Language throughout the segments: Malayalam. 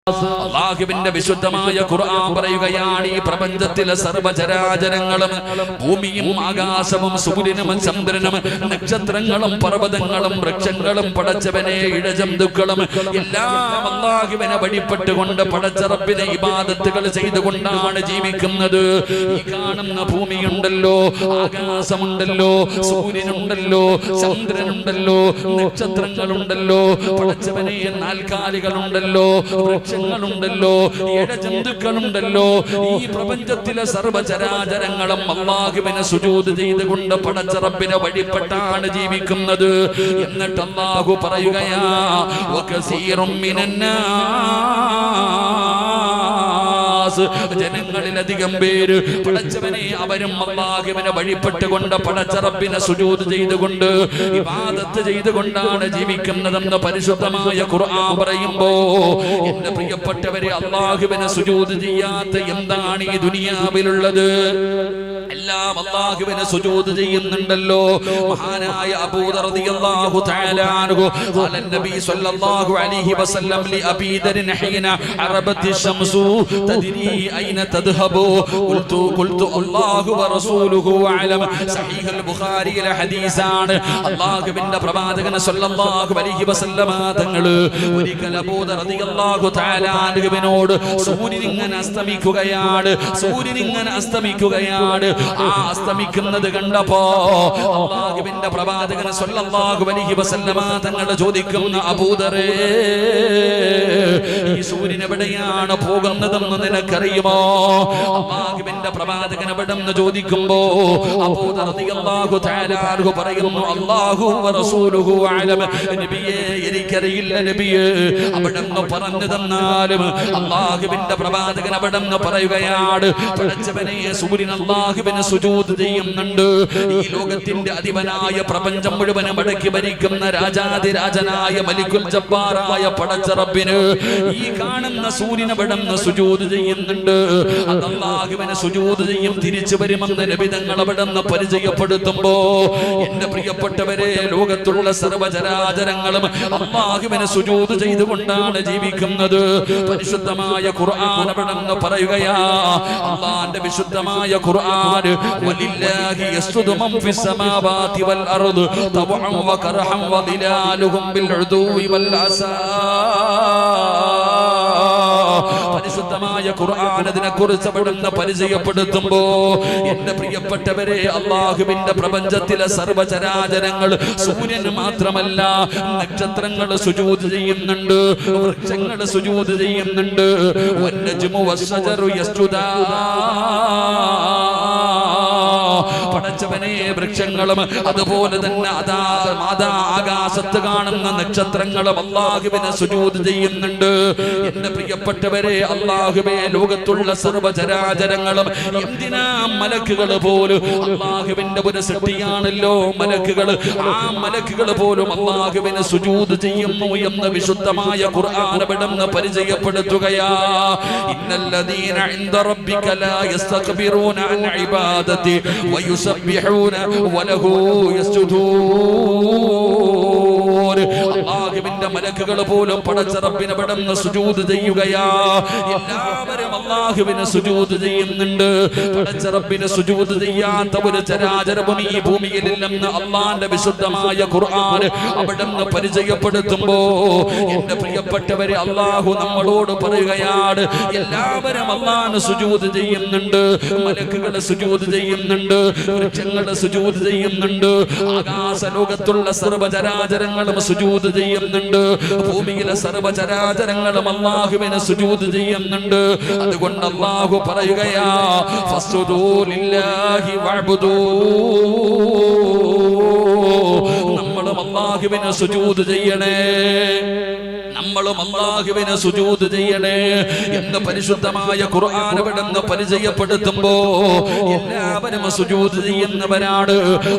അല്ലാഹുവിന്റെ വിശുദ്ധമായ ഖുർആൻ പറയുകയാണ്, ഈ പ്രപഞ്ചത്തിലെ സർവ്വചരാചരങ്ങളും ഭൂമിയും ആകാശവും സൂര്യനും ചന്ദ്രനും നക്ഷത്രങ്ങളും പർവ്വതങ്ങളും വൃക്ഷങ്ങളും പടച്ചവനെ ഇഴജന്തുക്കളും എല്ലാം അല്ലാഹുവിനെ വഴിപ്പെട്ടുകൊണ്ട് പടച്ച റബ്ബിനെ ഇബാദത്തുകൾ ചെയ്തുകൊണ്ടാണ് ജീവിക്കുന്നത്. ഈ കാണുന്ന ഭൂമിയുണ്ടല്ലോ, ആകാശമുണ്ടല്ലോ, സൂര്യനുണ്ടല്ലോ, ചന്ദ്രനുണ്ടല്ലോ, നക്ഷത്രങ്ങളുണ്ടല്ലോ, പടച്ചവനെ നാൽക്കാലികളുണ്ടല്ലോ, വൃക്ഷങ്ങളുണ്ടല്ലോ, ഇഴജന്തുക്കളുണ്ടല്ലോ, ഈ പ്രപഞ്ചത്തിലെ സർവ്വചരാചരങ്ങളും അല്ലാഹുവിനെ സുജൂദ് ചെയ്തുകൊണ്ട് പടച്ച റബ്ബിനെ വഴിപ്പെട്ടാണ് ജീവിക്കുന്നത്. എന്നിട്ട് അല്ലാഹു പറയുകയാ, വകസീറും മിനന്നാസ്, ജനങ്ങളിലധികം പേര് പടച്ചവനെ അവരും അല്ലാഹുവിനെ വഴിപ്പെട്ടുകൊണ്ട് പടച്ച റബ്ബിനെ സുജൂദ് ചെയ്തുകൊണ്ട് ഇബാദത്ത് ചെയ്തുകൊണ്ടാണ് ജീവിക്കുന്നതെന്ന് പരിശുദ്ധമായ ഖുർആൻ പറയുമ്പോ, എന്റെ പ്രിയപ്പെട്ടവരെ, അല്ലാഹുവിനെ സുജൂദ് ചെയ്യാത്ത എന്താണ് ഈ ദുനിയാവിലുള്ളത്? എല്ലാം അല്ലാഹുവിനെ സുജൂദ് ചെയ്യുന്നുണ്ടല്ലോ. മഹാനായ അബൂ ദർ റളിയല്ലാഹു തആല അൻഹു ഖാല നബി സ്വല്ലല്ലാഹു അലൈഹി വസല്ലം ലി അബീ ദർ ഹീന അറബത്തി ശംസു തദ്രി ഐന തദ്ഹബു ഖുൽതു അല്ലാഹു വറസൂലുഹു അലം. സഹീഹുൽ ബുഖാരിയിലെ ഹദീസാണ്. അല്ലാഹുവിന്റെ പ്രവാചകൻ സ്വല്ലല്ലാഹു അലൈഹി വസല്ലം തങ്ങൾ ഒരിക്കൽ അബൂ ദർ റളിയല്ലാഹു തആല അൻഹുവിനോട്, സൂര്യൻ ഇങ്ങനെ അസ്തമിക്കുകയാണ്, സൂര്യൻ ഇങ്ങനെ അസ്തമിക്കുകയാണ്, ആ അസ്തമിക്കുന്നത് കണ്ടപ്പോ അല്ലാഹുവിന്റെ പ്രവാചകൻ സ്വല്ലല്ലാഹു അലൈഹി വസല്ലമ തങ്ങൾ ചോദിക്കുന്ന, അബൂ ദറേ, ഈ സൂര്യൻ എവിടെയാണ് പോകുന്നതെന്ന് നിനക്കറിയുമോ? അല്ലാഹുവിന്റെ പ്രവാചകൻ എവിടെന്ന് ചോദിക്കുമ്പോ അബൂ ദർ റളിയല്ലാഹു തആല അൻഹു പറയുന്നു, അല്ലാഹു വറസൂലുഹു അലം. നബിയേ, എനിക്കറിയില്ല നബിയേ. അവിടെന്ന് പറഞ്ഞു തന്നാലും അല്ലാഹുവിന്റെ പ്രവാചകൻ അവിടെന്ന് പറയുകയാണ്, പടച്ചവനെ, സൂര്യൻ അല്ലാഹുവിനെ സുജൂദ് ചെയ്യുന്നുണ്ട്. ഈ ലോകത്തിന്റെ അധിപനായ പ്രപഞ്ചം മുഴുവനും അടക്കി ഭരിക്കുന്ന രാജാതിരാജനായ മലിക്കുൽ ജബ്ബാറായ പടച്ച റബ്ബിന് ഈ കാണുന്ന സൂര്യൻ അവിടെന്ന് സുജൂദ് ചെയ്യുന്നുണ്ട്. അത് അല്ലാഹുവിനെ സുജൂദ് ചെയ്യും, തിരിച്ചു വരുമെന്ന് നബി തങ്ങൾ അവിടെന്ന് പരിചയപ്പെടുത്തുമ്പോ, എന്റെ പ്രിയപ്പെട്ടവരെ, ലോകത്തുള്ള സർവ്വചരാചരങ്ങളും അല്ലാഹുവിനെ സുജൂദ് ചെയ്തുകൊണ്ടാണ് ജീവിക്കുന്നത്. പരിശുദ്ധമായ ഖുർആൻ അവിടെന്ന് പറയുകയാ, അല്ലാഹുവിന്റെ വിശുദ്ധമായ ഖുർആൻ, വലില്ലാഹി യസ്ജുദു മൻ ഫിസ് സമാവാതി വൽ അർദ് തവഅൻ വകർഹൻ വദിലാലുഹും ബിൽ ഉദൂവി വൽ അസാ. പരിശുദ്ധമായ ഖുർആൻ അതിനെക്കുറിച്ച് അവിടുന്ന് പരിചയപ്പെടുത്തുമ്പോ, എന്റെ പ്രിയപ്പെട്ടവരെ, അല്ലാഹുവിന്റെ പ്രപഞ്ചത്തിലെ സർവ്വചരാചരങ്ങൾ, സൂര്യന് മാത്രമല്ല, നക്ഷത്രങ്ങൾ സുജൂദ് ചെയ്യുന്നുണ്ട്, വൃക്ഷങ്ങൾ സുജൂദ് ചെയ്യുന്നുണ്ട്. വന്നജ്മു വസ്സജറു യസ്ജുദാ. പടച്ചവനെ, വൃക്ഷങ്ങളും അതുപോലെ തന്നെ ആകാശത്ത് കാണുന്ന നക്ഷത്രങ്ങളും അല്ലാഹുവിനെ സുജൂദ് ചെയ്യുന്നുണ്ട്. എന്റെ പ്രിയപ്പെട്ടവരെ, അല്ലാഹുവേ, ലോകത്തുള്ള സർവ്വചരാചരങ്ങളും, എന്തിനാ മലക്കുകൾ പോലും, അല്ലാഹുവിന്റെ ഒരു സൃഷ്ടിയാണല്ലോ മലക്കുകൾ, ആ മലക്കുകൾ പോലും അല്ലാഹുവിനെ സുജൂദ് ചെയ്യുന്നു എന്ന് വിശുദ്ധമായ ഖുർആൻ അവിടുന്ന് പരിചയപ്പെടുത്തുകയാ. ഇന്നല്ലദീന ഇൻദ റബ്ബിക ലാ യസ്തക്ബിറൂന അൻ ഇബാദതി വയുസബ്ബിഹൂന വലഹു യസ്ജുദൂൻ. അല്ലാഹുവിന്റെ മലക്കുകൾ പോലും പടച്ച റബ്ബിനെ അവിടുന്ന് സുജൂദ് ചെയ്യുകയാ. എല്ലാവരും അല്ലാഹുവിനെ സുജൂദ് ചെയ്യുന്നുണ്ട്. പടച്ച റബ്ബിനെ സുജൂദ് ചെയ്യാത്ത ഒരു ചരാചരവും ഈ ഭൂമിയിലില്ലെന്ന് അല്ലാഹുവിന്റെ വിശുദ്ധമായ ഖുർആൻ അവിടുന്ന് പരിചയപ്പെടുത്തുമ്പോ, എന്റെ പ്രിയപ്പെട്ടവരെ, അല്ലാഹു നമ്മളോട് പറയുകയാണ്, എല്ലാവരും അല്ലാഹുവിനെ സുജൂദ് ചെയ്യുന്നുണ്ട്. മലക്കുകളെ സുജൂദ് ചെയ്യുന്നുണ്ട്, വൃക്ഷങ്ങളെ സുജൂദ് ചെയ്യുന്നുണ്ട്, ആകാശ ലോകത്തുള്ള സർവ്വചരാചരങ്ങളും സുജൂദ് ചെയ്യുന്നുണ്ട്, ഭൂമിയിലെ സർവ്വചരാചരങ്ങളും അല്ലാഹുവിനെ സുജൂദ് ചെയ്യുന്നുണ്ട്. അതുകൊണ്ട് അല്ലാഹു പറയുകയാ, ഫസ്ജുദൂ ലില്ലാഹി വഅബ്ദൂ. നമ്മളും അല്ലാഹുവിനെ സുജൂദ് ചെയ്യണേ, നമ്മളും അല്ലാഹുവിനെ സുജൂദ് ചെയ്യണേ എന്ന് പരിശുദ്ധമായ ഖുർആൻ അവിടുന്ന് പരിചയപ്പെടുത്തുമ്പോ, എല്ലാവരും സുജൂദ് ചെയ്യുന്നവരാണ്.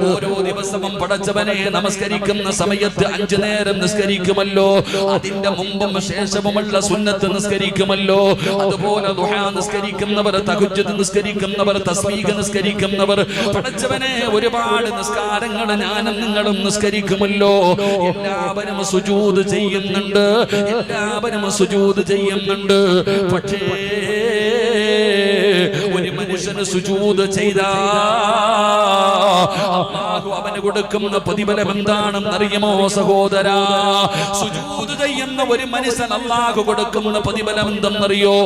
ഓരോ ദിവസവും പടച്ചവനെ നമസ്കരിക്കുന്ന സമയത്ത് 5 നേരം നിസ്കരിക്കുമല്ലോ, അതിന്റെ മുമ്പും ശേഷവുമുള്ള സുന്നത്ത് നിസ്കരിക്കുമല്ലോ. അതുപോലെ ദുഹാ നിസ്കരിക്കുന്നവർ, തഹജ്ജുദ് നിസ്കരിക്കുന്നവർ, തസ്ബീഹ് നിസ്കരിക്കുന്നവർ, പടച്ചവനെ ഒരുപാട് നിസ്കാരങ്ങൾ ഞാനും നിങ്ങളും നിസ്കരിക്കുമല്ലോ. എല്ലാവരും സുജൂദ് ചെയ്യുന്നുണ്ട്. എല്ലാവരും സുജൂദ് ചെയ്യുന്നുണ്ട്. പക്ഷേ ഒരു മനുഷ്യന് സുജൂദ് ചെയ്താ അല്ലാഹു അവന് കൊടുക്കുന്ന പ്രതിഫലം എന്താണെന്ന് അറിയുമോ സഹോദരാ? സുജൂദ് ചെയ്യുന്ന ഒരു മനുഷ്യൻ അല്ലാഹു കൊടുക്കുന്ന പ്രതിഫലം എന്തെന്നറിയോ?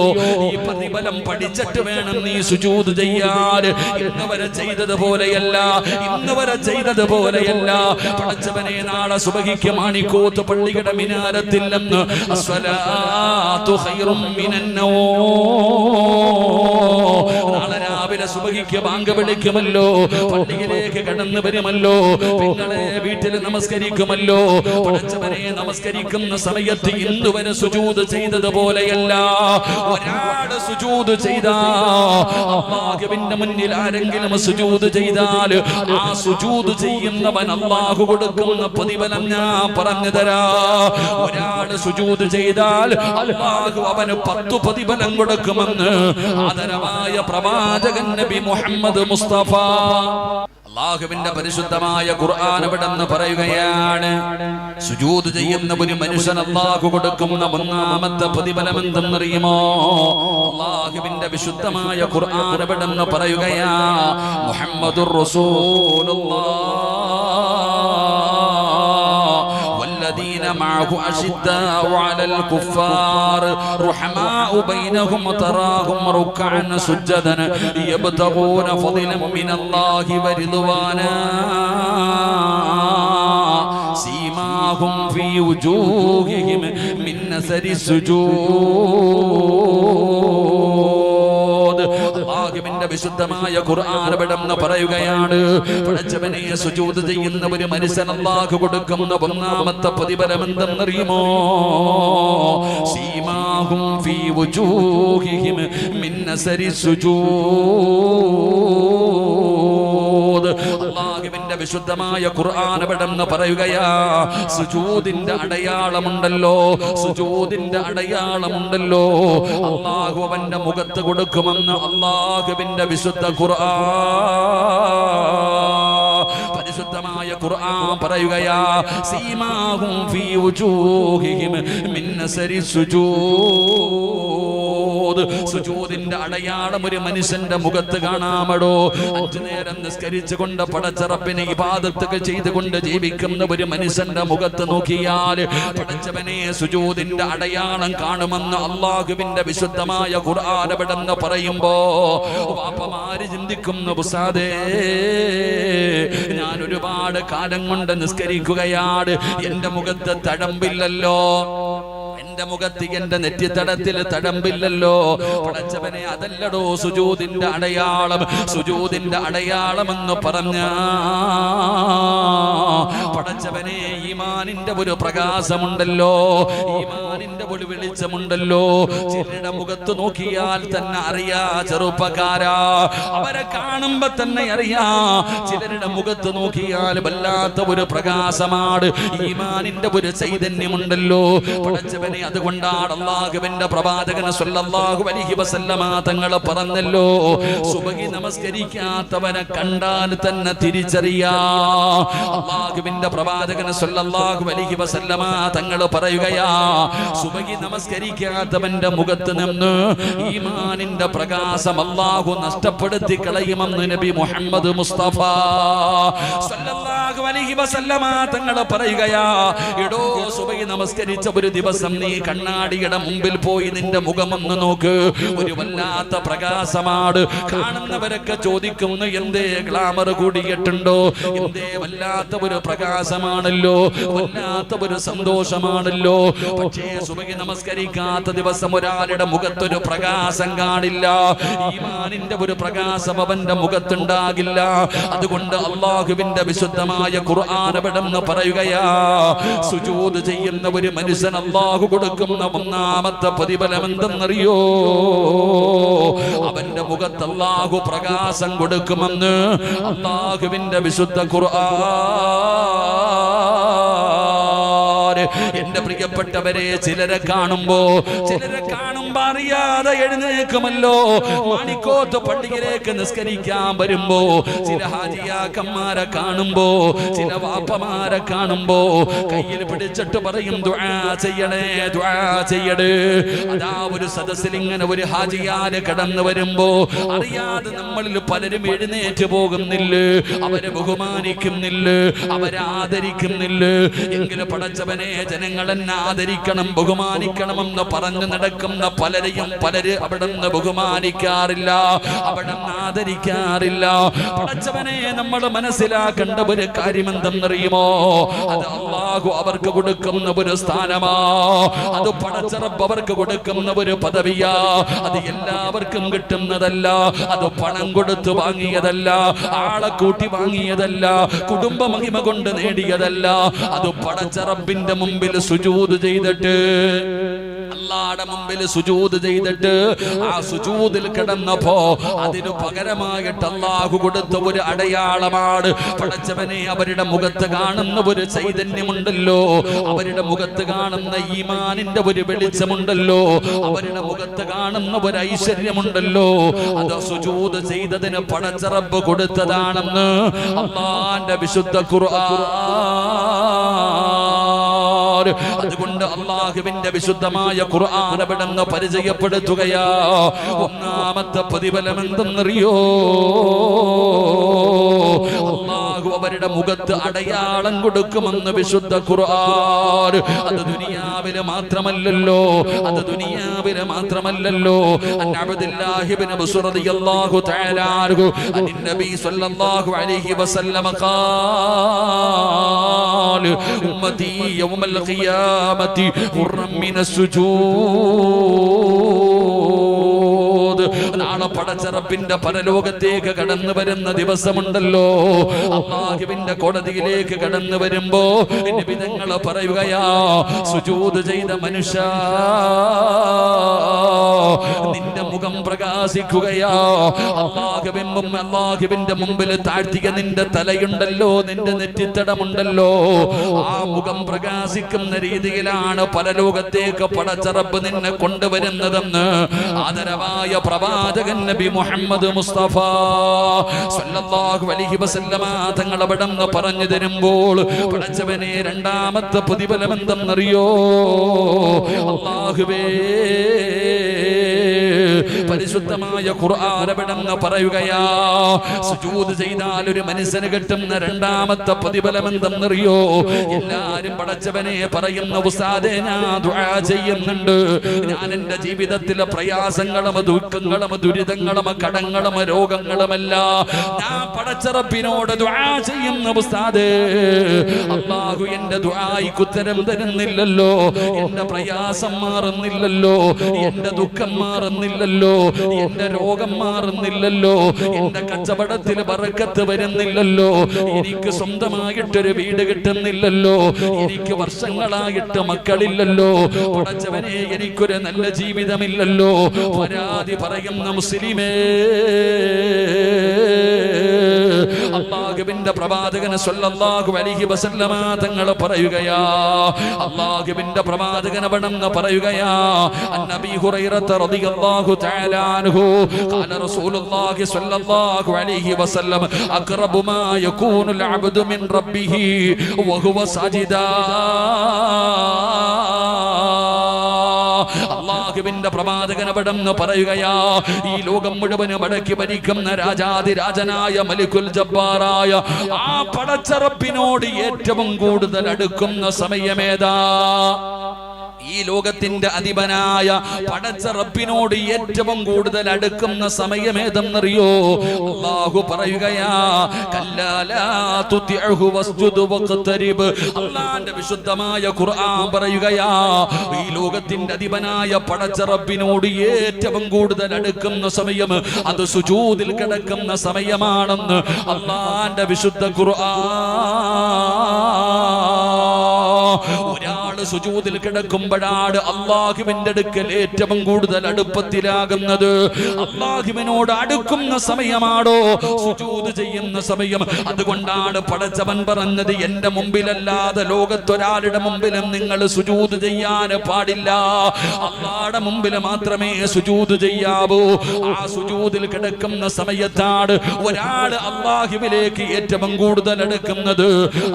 ഈ പ്രതിഫലം പഠിച്ചിട്ട് വേണം നീ സുജൂദ് ചെയ്യാൻ. ഇന്നുവരെ ചെയ്തതുപോലെയല്ല. പടച്ചവനെ നാളെ സുബഹിക്ക് മാണിക്കോത്ത് പള്ളിയുടെ മിനാരത്തിൽ നിന്ന് അസ്സലാത്തു ഖൈറും മിനന്നൗം, നാളെ രാവിലെ സുബഹിക്ക് ബാങ്ക് വിളിക്കുമല്ലോ, പള്ളിയിലേക്ക് കടന്നു വരുമല്ലോ, നിങ്ങളെ വീട്ടിൽ നമസ്കരിക്കുമല്ലോ. പടച്ചവനെ നമസ്കരിക്കുന്ന സമയത്ത് ഇന്നുവരെ സുജൂദ് ചെയ്തതുപോലെയല്ല. ഒരാൾ സുജൂദ് ചെയ്താ അല്ലാഹുവിന്റെ മുന്നിൽ ആരെങ്കിലും സുജൂദ് ചെയ്താൽ ആ സുജൂദ് ചെയ്യുന്നവൻ അല്ലാഹു കൊടുക്കുന്ന പ്രതിഫലം ഞാൻ പറഞ്ഞു തരാ. ഒരാൾ സുജൂദ് ചെയ്താൽ അല്ലാഹു അവന് 10 പ്രതിഫലം കൊടുക്കുമെന്ന് ആദരവായ പ്രവാചകൻ നബി മുഹമ്മദ് മുസ്തഫ. അല്ലാഹുവിന്റെ പരിശുദ്ധമായ ഖുർആൻ അവിടെന്ന് പറയുകയാണ്, സുജൂദ് ചെയ്യുന്ന ഒരു മനുഷ്യൻ അല്ലാഹു കൊടുക്കുന്ന ഒന്നാമത്തെ പ്രതിഫലം എന്തെന്നറിയുമോ? അല്ലാഹുവിന്റെ വിശുദ്ധമായ ഖുർആൻ അവിടെന്ന് പറയുകയാ, മുഹമ്മദുർ റസൂലുള്ളാഹ് വല്ലദീന മഅഹു അശിദ്ദാഉ അലൽ കുഫാർ റഹമാഉ ബൈനഹും തറാഹും റുക്അൻ സുജ്ജദൻ യബ്തഗൂന ഫളിലൻ മിനല്ലാഹി വരിദ്വാനാ സീമാഹും ഫീ വുജൂഹിഹിം മിൻ നസരി സുജൂദ്. അല്ലാഹുവിന്റെ വിശുദ്ധമായ ഖുർആൻ അവിടെന്ന് പറയുകയാണ്, പടച്ചവനെ സുജൂദ് ചെയ്യുന്ന ഒരു മനുഷ്യൻ അല്ലാഹു കൊടുക്കുന്ന ഒന്നാമത്തെ പ്രതിഫലം എന്തെന്നറിയുമോ? സീമാഹും ഫീ വുജൂഹിഹിം മിൻ നസരി സുജൂദ്. അല്ലാഹുവിന്റെ വിശുദ്ധമായ ഖുർആൻ അവിടെന്ന് പറയുകയാ, സുജൂദിന്റെ അടയാളമുണ്ടല്ലോ, സുജൂദിന്റെ അടയാളമുണ്ടല്ലോ, അല്ലാഹു അവന്റെ മുഖത്ത് കൊടുക്കുമെന്ന് അല്ലാഹുവിന്റെ വിശുദ്ധ ഖുർആൻ. പരിശുദ്ധമായ ഖുർആൻ പറയുകയാ, സീമാഹും ഫീ വുജൂഹിഹിം മിൻ നസരി സുജൂദ്. സുജൂദിന്റെ അടയാളം ഒരു മനുഷ്യന്റെ മുഖത്ത് കാണാമടോ. 5 നേരം നിസ്കരിച്ചുകൊണ്ട് പടച്ചറപ്പിനെ ഇബാദത്തുകൾ ചെയ്തുകൊണ്ട് ജീവിക്കുന്ന ഒരു മനുഷ്യന്റെ മുഖത്ത് നോക്കിയാൽ പടച്ചവനെ സുജൂദിന്റെ അടയാളം കാണുമെന്ന് അല്ലാഹുവിന്റെ വിശുദ്ധമായ ഖുർആൻ അവിടെന്ന് പറയുമ്പോ വാപ്പമാര് ചിന്തിക്കുന്നു, ഉസ്താദേ ഞാൻ ഒരുപാട് കാലം കൊണ്ട് നിസ്കരിക്കുകയാണ്, എന്റെ മുഖത്ത് തഴമ്പില്ലല്ലോ, എന്റെ മുഖത്ത് എന്റെ നെറ്റിത്തടത്തിൽ തഴമ്പില്ലല്ലോ. പടച്ചവനെ അതല്ലടോ സുജൂദിന്റെ അടയാളം. സുജൂദിന്റെ അടയാളം എന്ന് പറഞ്ഞ പടച്ചവനെ ഈമാനിന്റെ ഒരു പ്രകാശമുണ്ടല്ലോ, ഈമാനിന്റെ ഒരു വെളിച്ചമുണ്ടല്ലോ. ചിലരുടെ മുഖത്ത് നോക്കിയാൽ തന്നെ അറിയാ ചെറുപ്പക്കാരാ, അവരെ കാണുമ്പോ തന്നെ അറിയാ. ചിലരുടെ മുഖത്ത് നോക്കിയാൽ വല്ലാത്ത ഒരു പ്രകാശമാണ്, ഈമാനിന്റെ ഒരു ചൈതന്യമുണ്ടല്ലോ. പടച്ചവനെ അതുകൊണ്ടാണ് അല്ലാഹുവിന്റെ പ്രവാചകൻ സ്വല്ലല്ലാഹു അലൈഹി വസല്ലമ തങ്ങൾ പറഞ്ഞല്ലോ, സുബഹി നമസ്കരിക്കാത്തവനെ കണ്ടാൽ തന്നെ തിരിച്ചറിയാ. അല്ലാഹുവിന്റെ പ്രവാചകൻ സ്വല്ലല്ലാഹു അലൈഹി വസല്ലമ തങ്ങൾ പറയുകയാ, സുബഹി നമസ്കരിക്കാത്തവന്റെ മുഖത്ത് നിന്ന് ഈമാനിന്റെ പ്രകാശം അല്ലാഹു നഷ്ടപ്പെടുത്തി കളയുമെന്ന് നബി മുഹമ്മദ് മുസ്തഫ സ്വല്ലല്ലാഹു അലൈഹി വസല്ലമ തങ്ങൾ പറയുകയാ, എടോ സുബഹി നമസ്കരിച്ച ഒരു ദിവസം നീ കണ്ണാടിയുടെ മുമ്പിൽ പോയി നിന്റെ മുഖമൊന്ന് നോക്ക്, ഒരു വല്ലാത്ത പ്രകാശമാണ്. കാണുന്നവരൊക്കെ ചോദിക്കുന്നു, എന്തേ ഗ്ലാമർ കൂടിയിട്ടുണ്ടോ, എന്തേ വല്ലാത്ത ഒരു പ്രകാശമാണല്ലോ, വല്ലാത്ത ഒരു സന്തോഷമാണല്ലോ. പക്ഷേ സുബഹി നമസ്കരിക്കാത്ത ദിവസം ഒരാളുടെ മുഖത്തൊരു പ്രകാശം കാണില്ല, ഈമാനിന്റെ ഒരു പ്രകാശം അവന്റെ മുഖത്തുണ്ടാകില്ല. അതുകൊണ്ട് അല്ലാഹുവിന്റെ വിശുദ്ധമായ ഖുർആൻ അവിടെന്ന് പറയുകയാ, സുജൂദ് ചെയ്യുന്ന ഒരു മനുഷ്യൻ അല്ലാഹു കൊടുക്കുന്ന ഒന്നാമത്തെ പ്രതിഫലം എന്തെന്നറിയോ? അവന്റെ മുഖത്ത് അല്ലാഹു പ്രകാശം കൊടുക്കുമെന്ന് അല്ലാഹുവിന്റെ വിശുദ്ധ ഖുർആൻ. എന്റെ പ്രിയപ്പെട്ടവരെ, ചിലരെ കാണുമ്പോ അറിയാതെ എഴുന്നേക്കുമല്ലോ. മാണിക്കോത്ത് പള്ളിയിലേക്ക് നിസ്കരിക്കാൻ വരുമ്പോ ചില ഹാജിയാക്കന്മാരെ കാണുമ്പോ, ചില വാപ്പമാരെ കാണുമ്പോ കയ്യിൽ പിടിച്ചിട്ട് പറയും ദുആ ചെയ്യണേ, ദുആ ചെയ്യണേ. അതാ ഒരു സദസ്സിൽ ഇങ്ങനെ ഒരു ഹാജിയാര് കടന്നു വരുമ്പോ അറിയാതെ നമ്മളിൽ പലരും എഴുന്നേറ്റ് പോകുന്നില്ല, അവരെ ബഹുമാനിക്കുന്നില്ല, അവരെ ആദരിക്കുന്നില്ല. എങ്കിലും പടച്ചവനെ, ജനങ്ങൾ എന്നെ ആദരിക്കണം, ബഹുമാനിക്കണമെന്ന് പറഞ്ഞു നടക്കുന്ന പലരെയും പലര് അവിടെ നിന്ന് ബഹുമാനിക്കാറില്ല, അവിടെ നിന്ന് ആദരിക്കാറില്ല. പടച്ചവനെ, നമ്മൾ മനസ്സിലാക്കേണ്ട ഒരു കാര്യം എന്തെന്നറിയുമോ? അത് അല്ലാഹു അവർക്ക് കൊടുക്കുന്ന ഒരു സ്ഥാനമാ, അത് പടച്ച റബ്ബ് അവർക്ക് കൊടുക്കുന്ന ഒരു പദവിയാ. അത് എല്ലാവർക്കും കിട്ടുന്നതല്ല, അത് പണം കൊടുത്ത് വാങ്ങിയതല്ല, ആളെ കൂട്ടി വാങ്ങിയതല്ല, കുടുംബ മഹിമ കൊണ്ട് നേടിയതല്ല. അത് പടച്ച റബ്ബിന്റെ മുമ്പിൽ സുജൂദ് ചെയ്തിട്ട്, അല്ലാഹുവിന്റെ മുമ്പിൽ സുജൂദ് ചെയ്തിട്ട് ആ സുജൂദിൽ കിടന്നപ്പോ അതിനു പകരമായിട്ട് അല്ലാഹു കൊടുത്ത ഒരു അടയാളമാണ്. പടച്ചവനെ, അവരുടെ മുഖത്ത് കാണുന്ന ഒരു ചൈതന്യമുണ്ടല്ലോ, അവരുടെ മുഖത്ത് കാണുന്ന ഈമാനിന്റെ ഒരു വെളിച്ചമുണ്ടല്ലോ, അവരുടെ മുഖത്ത് കാണുന്ന ഒരു ഐശ്വര്യമുണ്ടല്ലോ, അത് സുജൂദ് ചെയ്തതിന് പടച്ച റബ്ബ് കൊടുത്തതാണെന്ന് അല്ലാഹുവിന്റെ വിശുദ്ധ ഖുർആൻ. അതുകൊണ്ട് അല്ലാഹുവിന്റെ വിശുദ്ധമായ ഖുർആൻ അവിടുന്ന് പരിചയപ്പെടുത്തുകയാ. ഒന്നാമത്തെ പ്രതിഫലം എന്തെന്നറിയോ? അല്ലാഹു അവരുടെ മുഖത്ത് അടയാളം കൊടുക്കുമെന്ന് വിശുദ്ധ ഖുർആൻ. അത് ദുനിയാവിലെ മാത്രമല്ലല്ലോ, അത് ദുനിയാവിലെ മാത്രമല്ലല്ലോ. അൻ അബ്ദുല്ലാഹി ഇബ്നു ബുസ്ർ റളിയല്ലാഹു തആല അൻഹു അൻ നബി സല്ലല്ലാഹു അലൈഹി വസല്ലം ഖാല ഉമ്മതി യൗമൽ ഖിയാമത്തി ഖുർറൻ മിനസ് സുജൂദ്. നാളെ പടച്ച റബ്ബിന്റെ പരലോകത്തേക്ക് കടന്നു വരുന്ന ദിവസമുണ്ടല്ലോ, അല്ലാഹുവിന്റെ കോടതിയിലേക്ക് കടന്നു വരുമ്പോ നബി തങ്ങൾ പറയുകയാ, സുജൂദ് ചെയ്ത മനുഷ്യ, നിന്റെ മുഖം പ്രകാശിക്കുകയാ. അല്ലാഹുവിന്റെ മുമ്പിൽ താഴ്ത്തിയ നിന്റെ തലയുണ്ടല്ലോ, നിന്റെ നെറ്റിത്തടമുണ്ടല്ലോ, ആ മുഖം പ്രകാശിക്കുന്ന രീതിയിലാണ് പരലോകത്തേക്ക് പടച്ച റബ്ബ് നിന്നെ കൊണ്ടുവരുന്നതെന്ന് ആദരവായ പ്രവാചകൻ നബി മുഹമ്മദ് മുസ്തഫ സല്ലല്ലാഹു അലൈഹി വസല്ലമ തങ്ങൾ അവിടുന്ന് പറഞ്ഞു തരുമ്പോൾ പടച്ചവനെ, രണ്ടാമത്തെ പ്രതിഫലം എന്തെന്നറിയോ? അല്ലാഹുവേ, പരിശുദ്ധമായ ഖുർആൻ അവിടുന്ന് പറയുകയാ, സുജൂദ് ചെയ്താൽ ഒരു മനുഷ്യന് കിട്ടുന്ന രണ്ടാമത്തെ പ്രതിഫലം എന്തെന്നറിയോ? എല്ലാരും പടച്ചവനെ പറയുന്ന, ഉസ്താദേ ഞാൻ ദുആ ചെയ്യുന്നുണ്ട്, ഞാൻ എന്റെ ജീവിതത്തിലെ പ്രയാസങ്ങളും ദുഃഖങ്ങളും ദുരിതങ്ങളും കടങ്ങളും രോഗങ്ങളുമല്ല ഞാൻ പടച്ച റബ്ബിനോട് ദുആ ചെയ്യുന്ന ഉസ്താദേ, അല്ലാഹു എന്റെ ദുആയ്ക്ക് ഉത്തരം തരുന്നില്ലല്ലോ, എന്റെ പ്രയാസം മാറുന്നില്ലല്ലോ, എന്റെ ദുഃഖം മാറുന്നില്ലല്ലോ, എന്റെ രോഗം മാറുന്നില്ലല്ലോ, എന്റെ കച്ചവടത്തിൽ ബറക്കത്ത് വരുന്നില്ലല്ലോ, എനിക്ക് സ്വന്തമായിട്ടൊരു വീട് കിട്ടുന്നില്ലല്ലോ, എനിക്ക് വർഷങ്ങളായിട്ട് മക്കളില്ലല്ലോ, പടച്ചവനെ എനിക്കൊരു നല്ല ജീവിതമില്ലല്ലോ. പരാതി പറയുന്ന മുസ്ലിമേ, അല്ലാഹുവിന്റെ പ്രവാചകൻ സല്ലല്ലാഹു അലൈഹി വസല്ലമ തങ്ങൾ പറയുകയാ, അല്ലാഹുവിന്റെ പ്രവാചകൻ അവിടുന്ന് പറയുകയാ, അന്നബി ഹുറൈറത റളിയല്ലാഹു തആല അൻഹു ഖാല റസൂലുള്ളാഹി സല്ലല്ലാഹു അലൈഹി വസല്ലം അഖറബു മാ യകൂനുൽ അബ്ദു മിൻ റബ്ബിഹി വഹുവ സാജിദാ. അല്ലാഹുവിന്റെ പ്രവാചകൻ അവിടുന്ന് പറയുകയാ, ഈ ലോകം മുഴുവനും അടക്കി ഭരിക്കുന്ന രാജാതിരാജനായ മലിക്കുൽ ജബ്ബാറായ ആ പടച്ച റബ്ബിനോട് ഏറ്റവും കൂടുതൽ അടുക്കുന്ന സമയമേതാ? ഈ ലോകത്തിന്റെ അധിപനായ പടച്ച റബ്ബിനോട് ഏറ്റവും കൂടുതൽ അടുക്കുന്ന സമയമേതെന്നറിയോ? അല്ലാഹു പറയുകയാ, കല്ലാ ലാ തുതിഉഹു വസ്ജുദ് വഖ്തരിബ്. അല്ലാഹുവിന്റെ വിശുദ്ധമായ ഖുർആൻ പറയുകയാ, ഈ ലോകത്തിന്റെ അധിപനായ പടച്ച റബ്ബിനോട് ഏറ്റവും കൂടുതൽ അടുക്കുന്ന സമയം അത് സുജൂദിൽ കിടക്കുന്ന സമയമാണെന്ന് അല്ലാഹുവിന്റെ വിശുദ്ധ ഖുർആൻ. ഒരാൾ സുജൂദിൽ കിടക്കുമ്പോഴാണ് അല്ലാഹുവിന്റെ അടുക്കൽ ഏറ്റവും കൂടുതൽ അടുപ്പത്തിലാകുന്നത്. അല്ലാഹുവിനോട് അടുക്കുന്ന സമയമാണോ സുജൂദ് ചെയ്യുന്ന സമയം. അതുകൊണ്ടാണ് പടച്ചവൻ പറഞ്ഞത്, എന്റെ മുമ്പിലല്ലാതെ ലോകത്തൊരാളുടെ മുമ്പിലും നിങ്ങൾ സുജൂദ് ചെയ്യാൻ പാടില്ല. അല്ലാഹുവിന്റെ മുമ്പിൽ മാത്രമേ സുജൂദ് ചെയ്യാവൂ. ആ സുജൂദിൽ കിടക്കുന്ന സമയത്താണ് ഒരാൾ അല്ലാഹുവിലേക്ക് ഏറ്റവും കൂടുതൽ അടുക്കുന്നത്.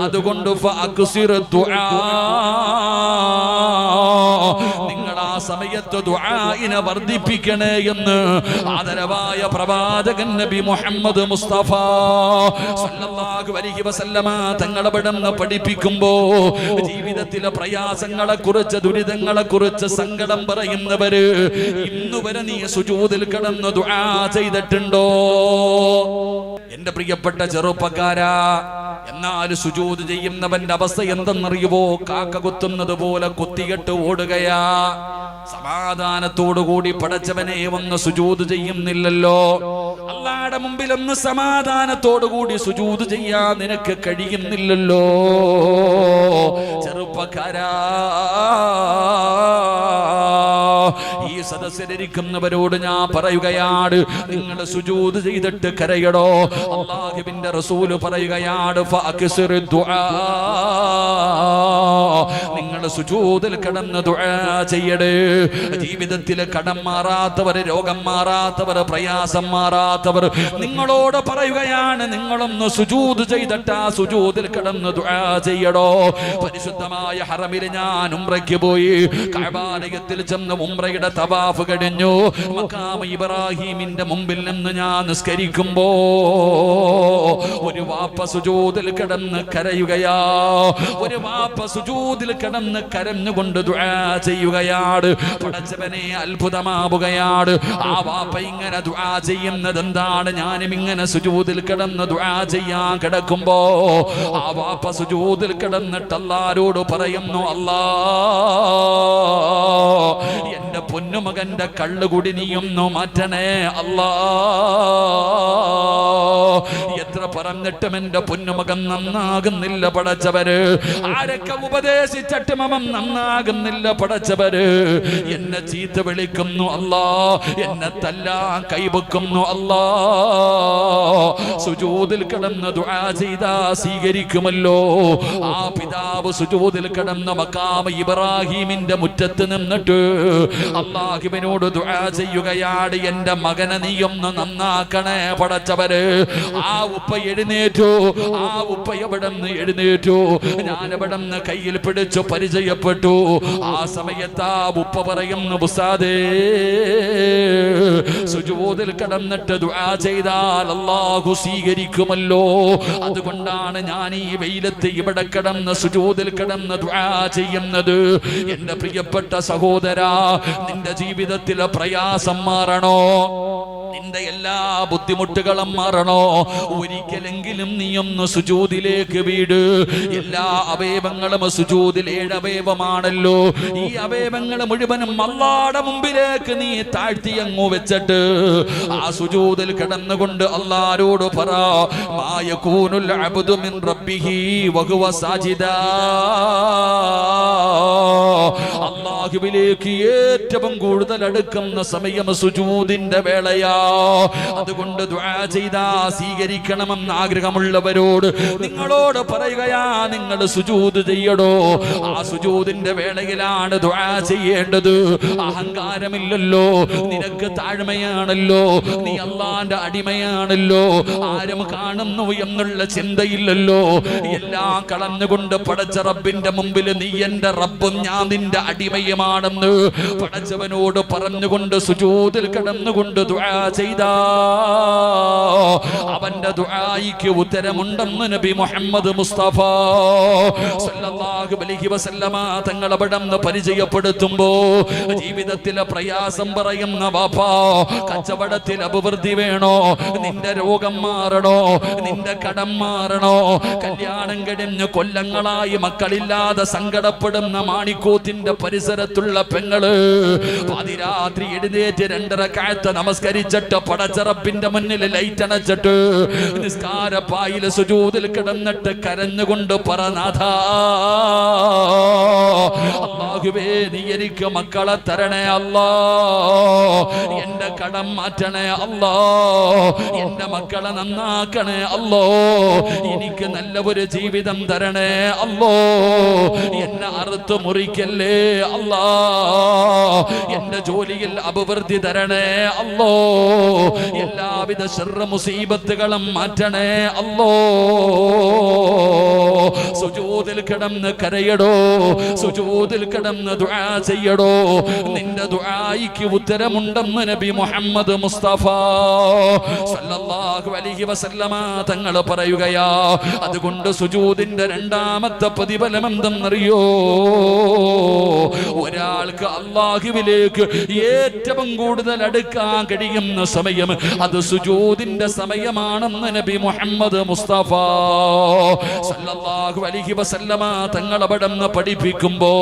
അതുകൊണ്ട് നിങ്ങൾ ആ സമയത്ത് ദുആഇനെ വർദ്ധിപ്പിക്കണേ എന്ന് ആദരവായ പ്രവാചകൻ നബി മുഹമ്മദ് മുസ്തഫ സല്ലല്ലാഹു അലൈഹി വസല്ലമ തങ്ങളെ പെടുന്ന പഠിപ്പിക്കുമ്പോ ജീവിതത്തിലെ പ്രയാസങ്ങളെ കുറിച്ച്, ദുരിതങ്ങളെ കുറിച്ച് സങ്കടം പറയുന്നവര് ഇന്നുവരെ നീ സുജൂദിൽ കിടന്ന് ദുആ ചെയ്തിട്ടുണ്ടോ? എന്റെ പ്രിയപ്പെട്ട ചെറുപ്പക്കാരാ, എന്നാൽ സുജൂദ് ചെയ്യുന്നവന്റെ അവസ്ഥ എന്തെന്നറിയുവോ? കാക്ക കുത്തുന്നത് പോലെ കുത്തികെട്ട് ഓടുകയാ. സമാധാനത്തോടുകൂടി പടച്ചവനെ ഒന്ന് സുജൂദ് ചെയ്യുന്നില്ലല്ലോ. അല്ലാഹുവിന്റെ മുമ്പിൽ ഒന്ന് സമാധാനത്തോടുകൂടി സുജൂദ് ചെയ്യാൻ നിനക്ക് കഴിയുന്നില്ലല്ലോ. ചെറുപ്പക്കാരാ, ഈ സദസ്സിലിരിക്കുന്നവരോട് ഞാൻ പറയുകയാണ്, നിങ്ങൾ സുജൂദ് ചെയ്തിട്ട് കരയടോ. അല്ലാഹുവിന്റെ റസൂല് പറയുകയാണ്, ഫഅക്സിറു ദുആ, നിങ്ങൾ സുജൂദിൽ കിടന്ന് ദുആ ചെയ്യടേ. ജീവിതത്തിലെ കടം മാറാത്തവർ, രോഗം മാറാത്തവർ, പ്രയാസം മാറാത്തവർ നിങ്ങളോട് പറയുകയാണ്, നിങ്ങളൊന്ന് സുജൂദ് ചെയ്തിട്ട് ആ സുജൂദിൽ കിടന്ന് ദുആ ചെയ്യടോ. പരിശുദ്ധമായ ഹറമിൽ ഞാൻ ഉംറയ്ക്ക് പോയി. കഅബാലയത്തിൽ ചെന്ന് ഉംറയുടെ തവാഫ് കഴിഞ്ഞു. മഖാം ഇബ്രാഹിമിന്റെ മുമ്പിൽ നിന്ന് ഞാൻ നിസ്കരിക്കുമ്പോ ഒരു വാപ്പ സുജൂദിൽ കിടന്ന് കരയുകയാ. ഒരു വാപ്പ സുജൂദിൽ കിടന്ന് കരഞ്ഞുകൊണ്ട് ദുആ ചെയ്യുകയാണ്. പടച്ചവനെ അത്ഭുതമാവുകയാണ്. ആ വാപ്പ ഇങ്ങനെ ദുആ ചെയ്യുന്നത് എന്താണ്? ഞാനും ഇങ്ങനെ സുജൂദിൽ കിടന്ന് ദുആ ചെയ്യാൻ കിടക്കുമ്പോ ആ വാപ്പ സുജൂദിൽ കിടന്നിട്ട് അല്ലാഹുവോട് പറയുന്നു, അല്ലാ, എന്റെ പൊന്നുമകന്റെ കള്ളുകുടി നീയൊന്നു മാറ്റണേ അല്ലാ. എത്ര പറഞ്ഞിട്ടും എന്റെ പൊന്നുമകൻ നന്നാകുന്നില്ല പടച്ചവര്. ആരൊക്കെ ഉപദേശിച്ചിട്ടും അവൻ നന്നാകുന്നില്ല പടച്ചവര്. എന്നെ ചീത്ത വിളിക്കുന്നു അല്ലാ, എന്നെ തല്ലാൻ കൈവെക്കുന്നു അല്ലാ. സുജൂദിൽ കിടന്ന് ദുആ ചെയ്താ സ്വീകരിക്കുമല്ലോ. ആ പിതാവ് സുജൂദിൽ കിടന്ന മഖാം ഇബ്രാഹിമിന്റെ മുറ്റത്ത് നിന്നിട്ട് അല്ലാഹുവിനോട് ദുആ ചെയ്യുകയാണ്, എന്റെ മകനെ നീയൊന്ന് നന്നാക്കണേ പടച്ചവര്. ആ ഉപ്പ എഴുന്നേറ്റു. ആ ഉപ്പ എവിടെന്ന് എഴുന്നേറ്റു. ഞാൻ എവിടെന്ന് കയ്യിൽ പിടിച്ചു പരിചയപ്പെട്ടു. ആ സമയത്ത് ആ ഉപ്പ പറയുന്നു, ഉസ്താദേ, സുജൂദിൽ കിടന്നിട്ട് ദുആ ചെയ്താൽ അല്ലാഹു സ്വീകരിക്കുമല്ലോ. അതുകൊണ്ടാണ് ഞാൻ ഈ വെയിലത്ത് ഇവിടെ കിടന്ന് സുജൂദിൽ കിടന്ന് ദുആ ചെയ്യുന്നത്. എന്റെ പ്രിയപ്പെട്ട സഹോദരാ, നിന്റെ ജീവിതത്തിലെ പ്രയാസം മാറണോ? നിന്റെ എല്ലാ ബുദ്ധിമുട്ടുകളും മാറണോ? ഒരിക്കലെങ്കിലും നീയൊന്ന് സുജൂദിലേക്ക് വീട്. എല്ലാ അവയവങ്ങളും സുജൂദിൽ 7 അവയവമാണല്ലോ. ഈ അവയവങ്ങൾ മുഴുവനും അല്ലാഹുവിന്റെ മുമ്പിലേക്ക് നീ താഴ്ത്തി അങ്ങ് വെച്ചിട്ട് ആ സുജൂദിൽ കിടന്നുകൊണ്ട് അല്ലാഹുവോട് പറ, മാ യകൂനുൽ അബ്ദു മിൻ റബ്ബിഹി വഹുവ സാജിദാ. അല്ലാഹുവിലേക്ക് ഏറ്റവും കൂടുതൽ അടുക്കുന്ന സമയം സുജൂദിന്റെ വേളയാ. അതുകൊണ്ട് ദുആ ചെയ്താ സ്വീകരിക്കണമെന്ന് ആഗ്രഹമുള്ളവരോട് നിങ്ങളോട് പറയുകയാ, നിങ്ങൾ സുജൂദ് ചെയ്യടോ. ആ സുജൂദിന്റെ വേളയിലാണ് ദുആ ചെയ്യേണ്ടത്. അഹങ്കാരമില്ലല്ലോ, നിനക്ക് താഴ്മയാണല്ലോ, നീ അല്ലാഹുവിന്റെ അടിമയാണല്ലോ, ആരും കാണുന്നു എന്നുള്ള ചിന്തയില്ലല്ലോ. എല്ലാം കളഞ്ഞുകൊണ്ട് പടച്ച റബ്ബിന്റെ മുമ്പിൽ നീ എന്റെ റബ്ബും ഞാൻ നിന്റെ അടിമയുമാണെന്ന് പടച്ചവനോട് പറഞ്ഞുകൊണ്ട് സുജൂദിൽ കിടന്നുകൊണ്ട് ദുആ ചെയ്താ അവന്റെ ദുആയിക്ക് ഉത്തരമുണ്ടെന്ന് നബി മുഹമ്മദ് മുസ്തഫ സല്ലല്ലാഹു അലൈഹി വസല്ലമ തങ്ങളെ പരിചയപ്പെടുത്തുമ്പോ ജീവിതത്തിലെ പ്രയാസം പറയുന്ന വാപ്പാ, കച്ചവടത്തിൽ അഭിവൃദ്ധി വേണോ, നിന്റെ രോഗം മാറണോ, നിന്റെ കടം മാറണോ, കല്യാണം കഴിഞ്ഞ് കൊല്ലങ്ങളായി മക്കളില്ലാതെ സങ്കടപ്പെടുന്ന മാണിക്കോത്തിന്റെ പരിസരത്തുള്ള പെങ്ങള് പാതിരാത്രി എഴുന്നേറ്റ് 2 റക്അത്ത് നമസ്കരിച്ചിട്ട് പടച്ചറപ്പിന്റെ മുന്നിൽ ലൈറ്റ് അണച്ചിട്ട് നിസ്കാരപ്പായിൽ സുജൂദിൽ കിടന്നിട്ട് കരഞ്ഞുകൊണ്ട് പറനാഥാ അല്ലാഹുവേ നീ എനിക്ക് മക്കളെ തരണേ അല്ലാ, എന്റെ കടം മാറ്റണേ അല്ലാ, എന്റെ മക്കളെ നന്നാക്കണേ അല്ലോ, എനിക്ക് നല്ല ഒരു ജീവിതം തരണേ അല്ലോ, എന്നെ അറുത്ത് മുറിക്കല്ലേ അല്ലാ, എന്റെ ജോലിയിൽ അഭിവൃദ്ധി തരണേ അല്ലോ, എല്ലാവിധ ശർറ മുസീബത്തുകളും മാറ്റണേ അല്ലോ. സുജൂദിൽ കിടന്ന് കരയടോ, സുജൂദിൽ കിടന്ന് ദുആ ചെയ്യടോ, നിന്റെ ദുആയിക്ക് ഉത്തരമുണ്ടെന്ന് നബി മുഹമ്മദ് മുസ്തഫ സല്ലല്ലാഹു അലൈഹി വസല്ലമ തങ്ങൾ പറയുകയാ. അതുകൊണ്ട് സുജൂദിന്റെ 2ാമത്തെ പ്രതിഫലം എന്തെന്നറിയോ? ഒരാൾക്ക് അല്ലാഹുവിലേക്ക് ഏറ്റവും കൂടുതൽ അടുക്കാൻ കഴിയുന്ന സമയം അത് സുജൂദിന്റെ സമയമാണെന്ന് നബി മുഹമ്മദ് മുസ്തഫ സല്ലല്ലാഹു അലൈഹി വസല്ലമ തങ്ങൾ അവിടുന്ന് പഠിപ്പിക്കുമ്പോ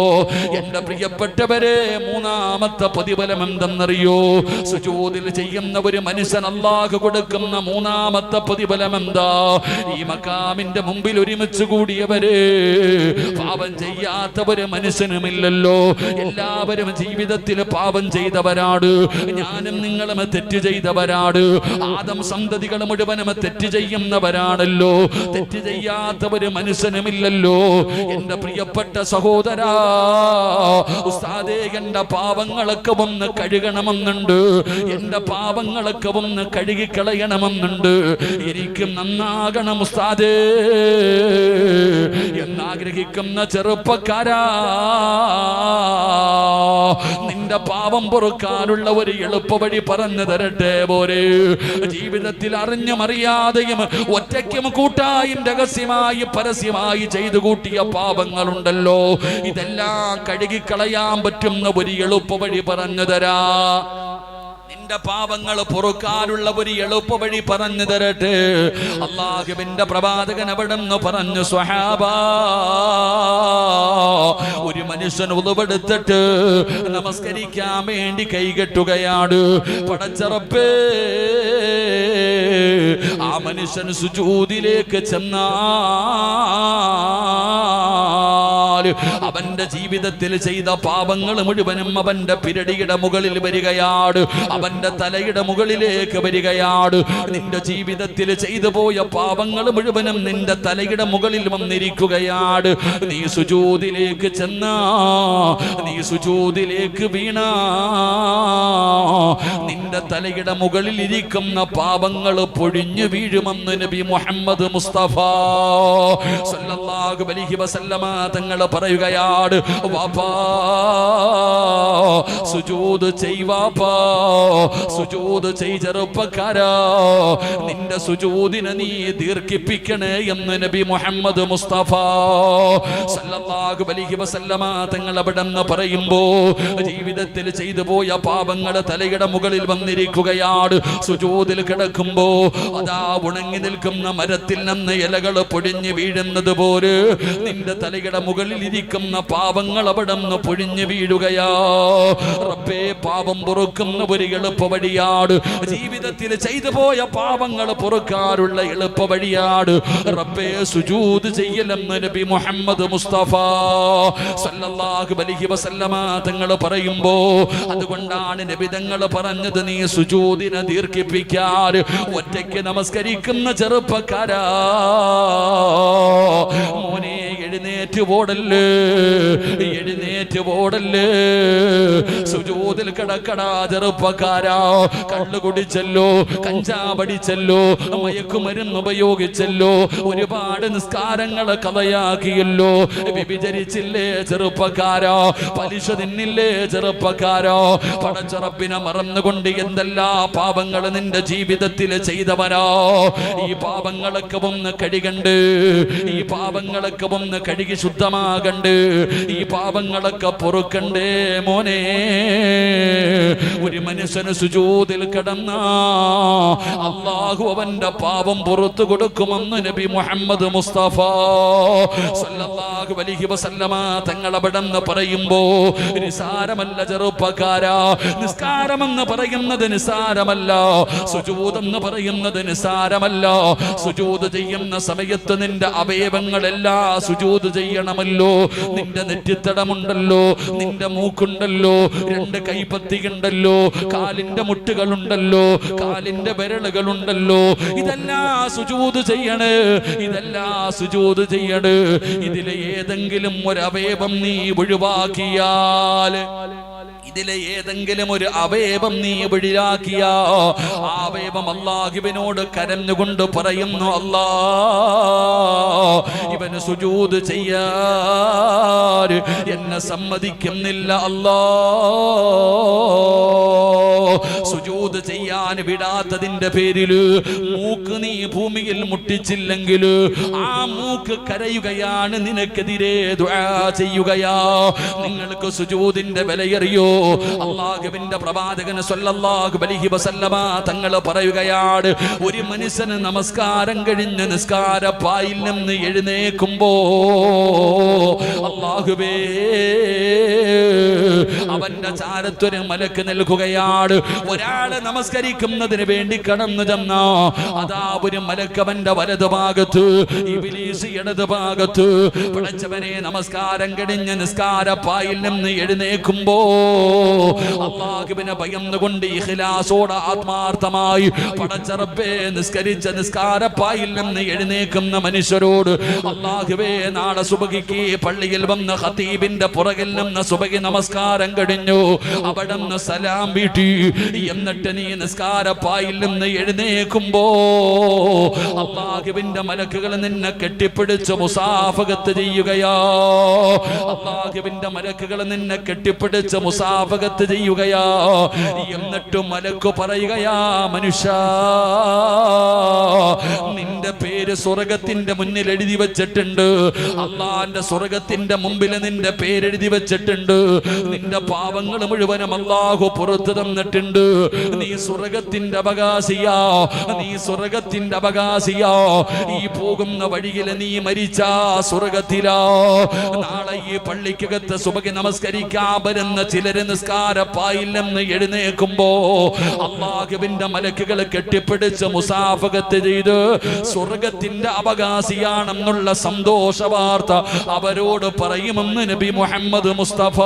എന്റെ പ്രിയപ്പെട്ടവരെ 3ാമത്തെ പ്രതിഫലം എന്തെന്നറിയോ? സുജൂദിൽ ചെയ്യുന്ന ഒരു മനുഷ്യൻ അല്ലാഹു കൊടുക്കുന്ന 3ാമത്തെ പ്രതിഫലം എന്താ? ഈ മഖാമിന്റെ മുമ്പിൽ ഒരുമിച്ച് കൂടിയവരെ പാപം ചെയ്യാത്ത ഒരു മനുഷ്യനുമില്ലല്ലോ. എല്ലാവരും ജീവിതത്തിൽ പാപം ചെയ്തവരാണ്. ഞാനും നിങ്ങളും തെറ്റ് ചെയ്തവരാണ്. ആദം സന്തതികൾ മുഴുവനും തെറ്റ് ചെയ്യുന്നവരാണല്ലോ. തെറ്റ് ചെയ്യാത്ത ഒരു മനുഷ്യനുമില്ലല്ലോ. എന്റെ പ്രിയപ്പെട്ട സഹോദരാ, ഉസ്താദേ എന്റെ പാപങ്ങളൊക്കെ ഒന്ന് കഴുകണമെന്നുണ്ട്, എന്റെ പാപങ്ങളൊക്കെ ഒന്ന് കഴുകിക്കളയണമെന്നുണ്ട്, എനിക്ക് നന്നാകണം ഉസ്താദേ എന്നാഗ്രഹിക്കുന്ന ചെറുപ്പക്കാരാ, നിന്റെ പാപം പൊറുക്കാനുള്ള ഒരു എളുപ്പവഴി പറഞ്ഞു തരട്ടെ പോരെ? ജീവിതത്തിൽ അറിഞ്ഞും അറിയാതെയും ഒറ്റയ്ക്കും കൂട്ടായും രഹസ്യമായി പരസ്യമായി ചെയ്തു കൂട്ടിയ പാപങ്ങളുണ്ടല്ലോ, ഇതെല്ലാം കഴുകിക്കളയാൻ പറ്റുന്ന ഒരു എളുപ്പവഴി പറഞ്ഞു തരാ. നിന്റെ പാപങ്ങൾ പൊറുക്കാനുള്ള ഒരു എളുപ്പവഴി പറഞ്ഞു തരട്ടെ. അല്ലാഹുവിന്റെ പ്രവാചകൻ അവിടുന്ന് പറഞ്ഞു, സ്വഹാബാ, ഒരു മനുഷ്യൻ ഉളുവെടുത്തിട്ട് നമസ്കരിക്കാൻ വേണ്ടി കൈകെട്ടുകയാണ്. പടച്ചറപ്പേ, ആ മനുഷ്യൻ സുജൂദിലേക്ക് ചെന്നാൽ അവന്റെ ജീവിതത്തിൽ ചെയ്ത പാപങ്ങൾ മുഴുവനും അവന്റെ പിരടിയുടെ മുകളിൽ വരികയാണ്, അവന്റെ തലയുടെ മുകളിലേക്ക് വരികയാണ്. നിന്റെ ജീവിതത്തിൽ ചെയ്തു പോയ പാപങ്ങൾ മുഴുവനും നിന്റെ തലയുടെ മുകളിൽ വന്നിരിക്കുകയാണ്. നീ സുജൂദിലേക്ക് ചെന്നാ, നീ സുജൂദിലേക്ക് വീണാ, നിന്റെ തലയുടെ മുകളിൽ ഇരിക്കുന്ന പാപങ്ങൾ പൊഴിഞ്ഞു വീഴുമെന്ന് നബി മുഹമ്മദ് മുസ്തഫ സല്ലല്ലാഹു അലൈഹി വസല്ലമ തങ്ങൾ പറയുകയാണ്. വാപ്പാ, സുജൂദ് ചെയ് വാപ്പാ, സുജൂദ് ചെയ് ചെറുപ്പക്കാരാ, നിന്റെ സുജൂദിനെ നീ ദീർഘിപ്പിക്കണേ എന്ന് നബി മുഹമ്മദ് മുസ്തഫ സല്ലല്ലാഹു അലൈഹി വസല്ലമ തങ്ങൾ അവിടെന്ന് പറയുമ്പോ ജീവിതത്തിൽ ചെയ്തു പോയ പാപങ്ങൾ തലയുടെ മുകളിൽ വന്നിരിക്കുകയാണ്. സുജൂദിൽ കിടക്കുമ്പോ അതാ ഉണങ്ങി നിൽക്കുന്ന മരത്തിൽ നിന്ന് ഇലകൾ പൊടിഞ്ഞു വീഴുന്നത് പോലെ നിന്റെ തലയുടെ മുകളിൽ ഇരിക്കുന്ന പാപങ്ങൾ അവിടെന്ന് പൊഴിഞ്ഞു വീഴുകയാ. റബ്ബേ, പാപം പൊറുക്കുന്ന ഒരു എളുപ്പ വഴിയാണ്, ജീവിതത്തിൽ ചെയ്തു പോയ പാപങ്ങൾ പൊറുക്കാനുള്ള എളുപ്പ വഴിയാണ് റബ്ബേ സുജൂദ് ചെയ്യലെന്ന് നബി മുഹമ്മദ് മുസ്തഫ സല്ലല്ലാഹു അലൈഹി വസല്ലമ തങ്ങൾ പറയുമ്പോ അതുകൊണ്ടാണ് നബി തങ്ങൾ പറഞ്ഞത്, നീ സുജൂദിനെ ദീർഘിപ്പിക്കാൻ. ഒറ്റയ്ക്ക് നമസ്കരിക്കുന്ന ചെറുപ്പക്കാരാ, മോനെ എഴുന്നേറ്റ് ഓടല്ലേ, എഴുന്നേറ്റ് ഓടല്ലേ, സുജൂദിൽ കിടക്കടാ ചെറുപ്പക്കാരാ. കള്ളു കുടിച്ചല്ലോ, കഞ്ചാവടിച്ചല്ലോ, മയക്കുമരുന്ന് ഉപയോഗിച്ചല്ലോ, ഒരുപാട് നിസ്കാരങ്ങളെ കഥയാക്കിയല്ലോ, വ്യഭിചരിച്ചില്ലേ ചെറുപ്പക്കാരാ, പലിശ തിന്നില്ലേ ചെറുപ്പക്കാരാ, പടച്ചറപ്പിനെ മറന്നുകൊണ്ട് എന്തെല്ലാ പാപങ്ങൾ നിന്റെ ജീവിതത്തിൽ ചെയ്തവരാ. ഈ പാപങ്ങളൊക്കെ ഒന്ന് കഴുകണ്ട്, ഈ പാപങ്ങളൊക്കെ ഒന്ന് കഴുകി ശുദ്ധമാകണ്ട്. ഈ പാപങ്ങളൊക്കെ പൊറുക്കണ്ടേ മോനെ. ഒരു മനുഷ്യന് സുജൂദിൽ കിടന്ന അല്ലാഹു അവന്റെ പാപം പുറത്തു കൊടുക്കുമെന്ന് നബി മുഹമ്മദ് മുസ്തഫ സല്ലല്ലാഹു അലൈഹി വസല്ലമ തങ്ങൾ അവിടെന്ന് പറയുമ്പോ നിസാരമല്ല ചെറുപ്പക്കാരാ. നിസ്കാരമെന്ന് പറയുന്നത് നിസാരമല്ല, സുജൂദ് എന്ന് പറയുന്നത് നിസാരമല്ല. സുജൂദ് ചെയ്യുന്ന സമയത്ത് നിന്റെ അവയവങ്ങളെല്ലാം സുജൂദ് ചെയ്യണമല്ലോ. നിന്റെ നെറ്റിത്തടമുണ്ടല്ലോ, നിന്റെ മൂക്കുണ്ടല്ലോ, രണ്ട് കൈപ്പത്തിയുണ്ടല്ലോ, കാലിന്റെ മുട്ടുകളുണ്ടല്ലോ, കാലിന്റെ വിരലുകളുണ്ടല്ലോ, ഇതെല്ലാം സുജൂദ് ചെയ്യണേ, ഇതെല്ലാം സുജൂദ് ചെയ്യണേ. ഇതിലെ ഏതെങ്കിലും ഒരു അവയവം നീ ഒഴിവാക്കിയാൽ, ഇതിലെ ഏതെങ്കിലും ഒരു അവയവം നീ ഒഴിവാക്കിയ ആ അവയവം അല്ലാഹുവിനോട് കരഞ്ഞുകൊണ്ട് പറയുന്നു, അല്ലാ ഇവന് സുജൂദ് ചെയ്യാൻ എന്നെ സമ്മതിക്കുന്നില്ല അല്ലാ. സുജൂദ് ചെയ്യാൻ വിടാത്തതിന്റെ പേരിൽ മൂക്ക് നീ ഭൂമിയിൽ മുട്ടിച്ചില്ലെങ്കിൽ ആ മൂക്ക് കരയുകയാണ്, നിനക്കെതിരെ ദുആ ചെയ്യുകയാ. നിങ്ങൾക്ക് സുജൂദിന്റെ വിലയറിയോ? അല്ലാഹുവിന്റെ പ്രവാചകൻ സ്വല്ലല്ലാഹു അലൈഹി വസല്ലമ തങ്ങൾ പറയുകയാണ്, ഒരു മനുഷ്യന് നമസ്കാരം കഴിഞ്ഞ് നിസ്കാരപ്പായിൽ നിന്ന് എഴുന്നേൽക്കുമ്പോ അല്ലാഹുവേ അവന്റെ ചാരത്തൊരു മലക്ക് നൽകുകയാണ്. ഒരാള് നമസ്കരിക്കുന്നതിന് വേണ്ടി കടന്നു ചെന്ന അതാ ഒരു മലക്ക് അവന്റെ വലതുഭാഗത്ത്, ഇബ്ലീസ് ഇടതുഭാഗത്ത്. പടച്ചവനെ നമസ്കാരം കഴിഞ്ഞ് നിസ്കാരപ്പായിൽ നിന്ന് എഴുന്നേൽക്കുമ്പോ അല്ലാഹുവിനെ ഭയന്നുകൊണ്ട് ഇഖ്ലാസോടെ ആത്മാർത്ഥമായി പടച്ച റബ്ബേ നിസ്കരിച്ച നിസ്കാരപ്പായിൽ നിന്ന് എഴുന്നേൽക്കുന്ന മനുഷ്യരോട് അല്ലാഹുവേ നാളെ സുബഹിക്ക് പള്ളിയിൽ വന്ന് ഖതീബിന്റെ പുറകിൽ നിന്ന് സുബഹി നമസ്കാരം കഴിഞ്ഞു, അവിടെ നിന്ന് സലാം വീട്ടി, എന്നിട്ട് നീ നിസ്കാരപ്പായിൽ നിന്ന് എഴുന്നേൽക്കുമ്പോ അല്ലാഹുവിന്റെ മലക്കുകൾ നിന്നെ കെട്ടിപ്പിടിച്ച് മുസാഫഹത്ത് ചെയ്യുകയാ. അല്ലാഹുവിന്റെ മലക്കുകൾ നിന്നെ കെട്ടിപ്പിടിച്ച് മുസാഫഹത്ത് ചെയ്യുകയാ. എന്നിട്ട് മലക്ക് പറയുകയാ, മനുഷ്യ നിന്റെ പേര് സ്വർഗത്തിന്റെ മുന്നിൽ എഴുതി വെച്ചിട്ടുണ്ട്. അള്ളാന്റെ സ്വർഗത്തിന്റെ മുമ്പിൽ നിന്റെ പേരെഴുതി വെച്ചിട്ടുണ്ട്. നിന്റെ പാവങ്ങൾ മുഴുവനും അല്ലാഹു പുറത്തു തന്നിട്ടുണ്ട്. നീ സ്വർഗത്തിന്റെ അവകാശിയാ, നീ സ്വർഗത്തിന്റെ അവകാശിയാ. ഈ പോകുന്ന വഴിയിൽ നീ മരിച്ചാ സ്വർഗത്തിലാ. നാളെ ഈ പള്ളിക്കകത്ത് സുബഹി നമസ്കരിക്കാൻ വരുന്ന ചിലര് നിസ്കാരപ്പായിൽ നിന്ന് എഴുന്നേൽക്കുമ്പോ അല്ലാഹുവിന്റെ മലക്കുകൾ കെട്ടിപ്പിടിച്ച് മുസാഫഹത്ത് ചെയ്ത് സ്വർഗത്തിന്റെ അവകാശിയാണെന്നുള്ള സന്തോഷ വാർത്ത അവരോട് പറയുമെന്ന് നബി മുഹമ്മദ് മുസ്തഫ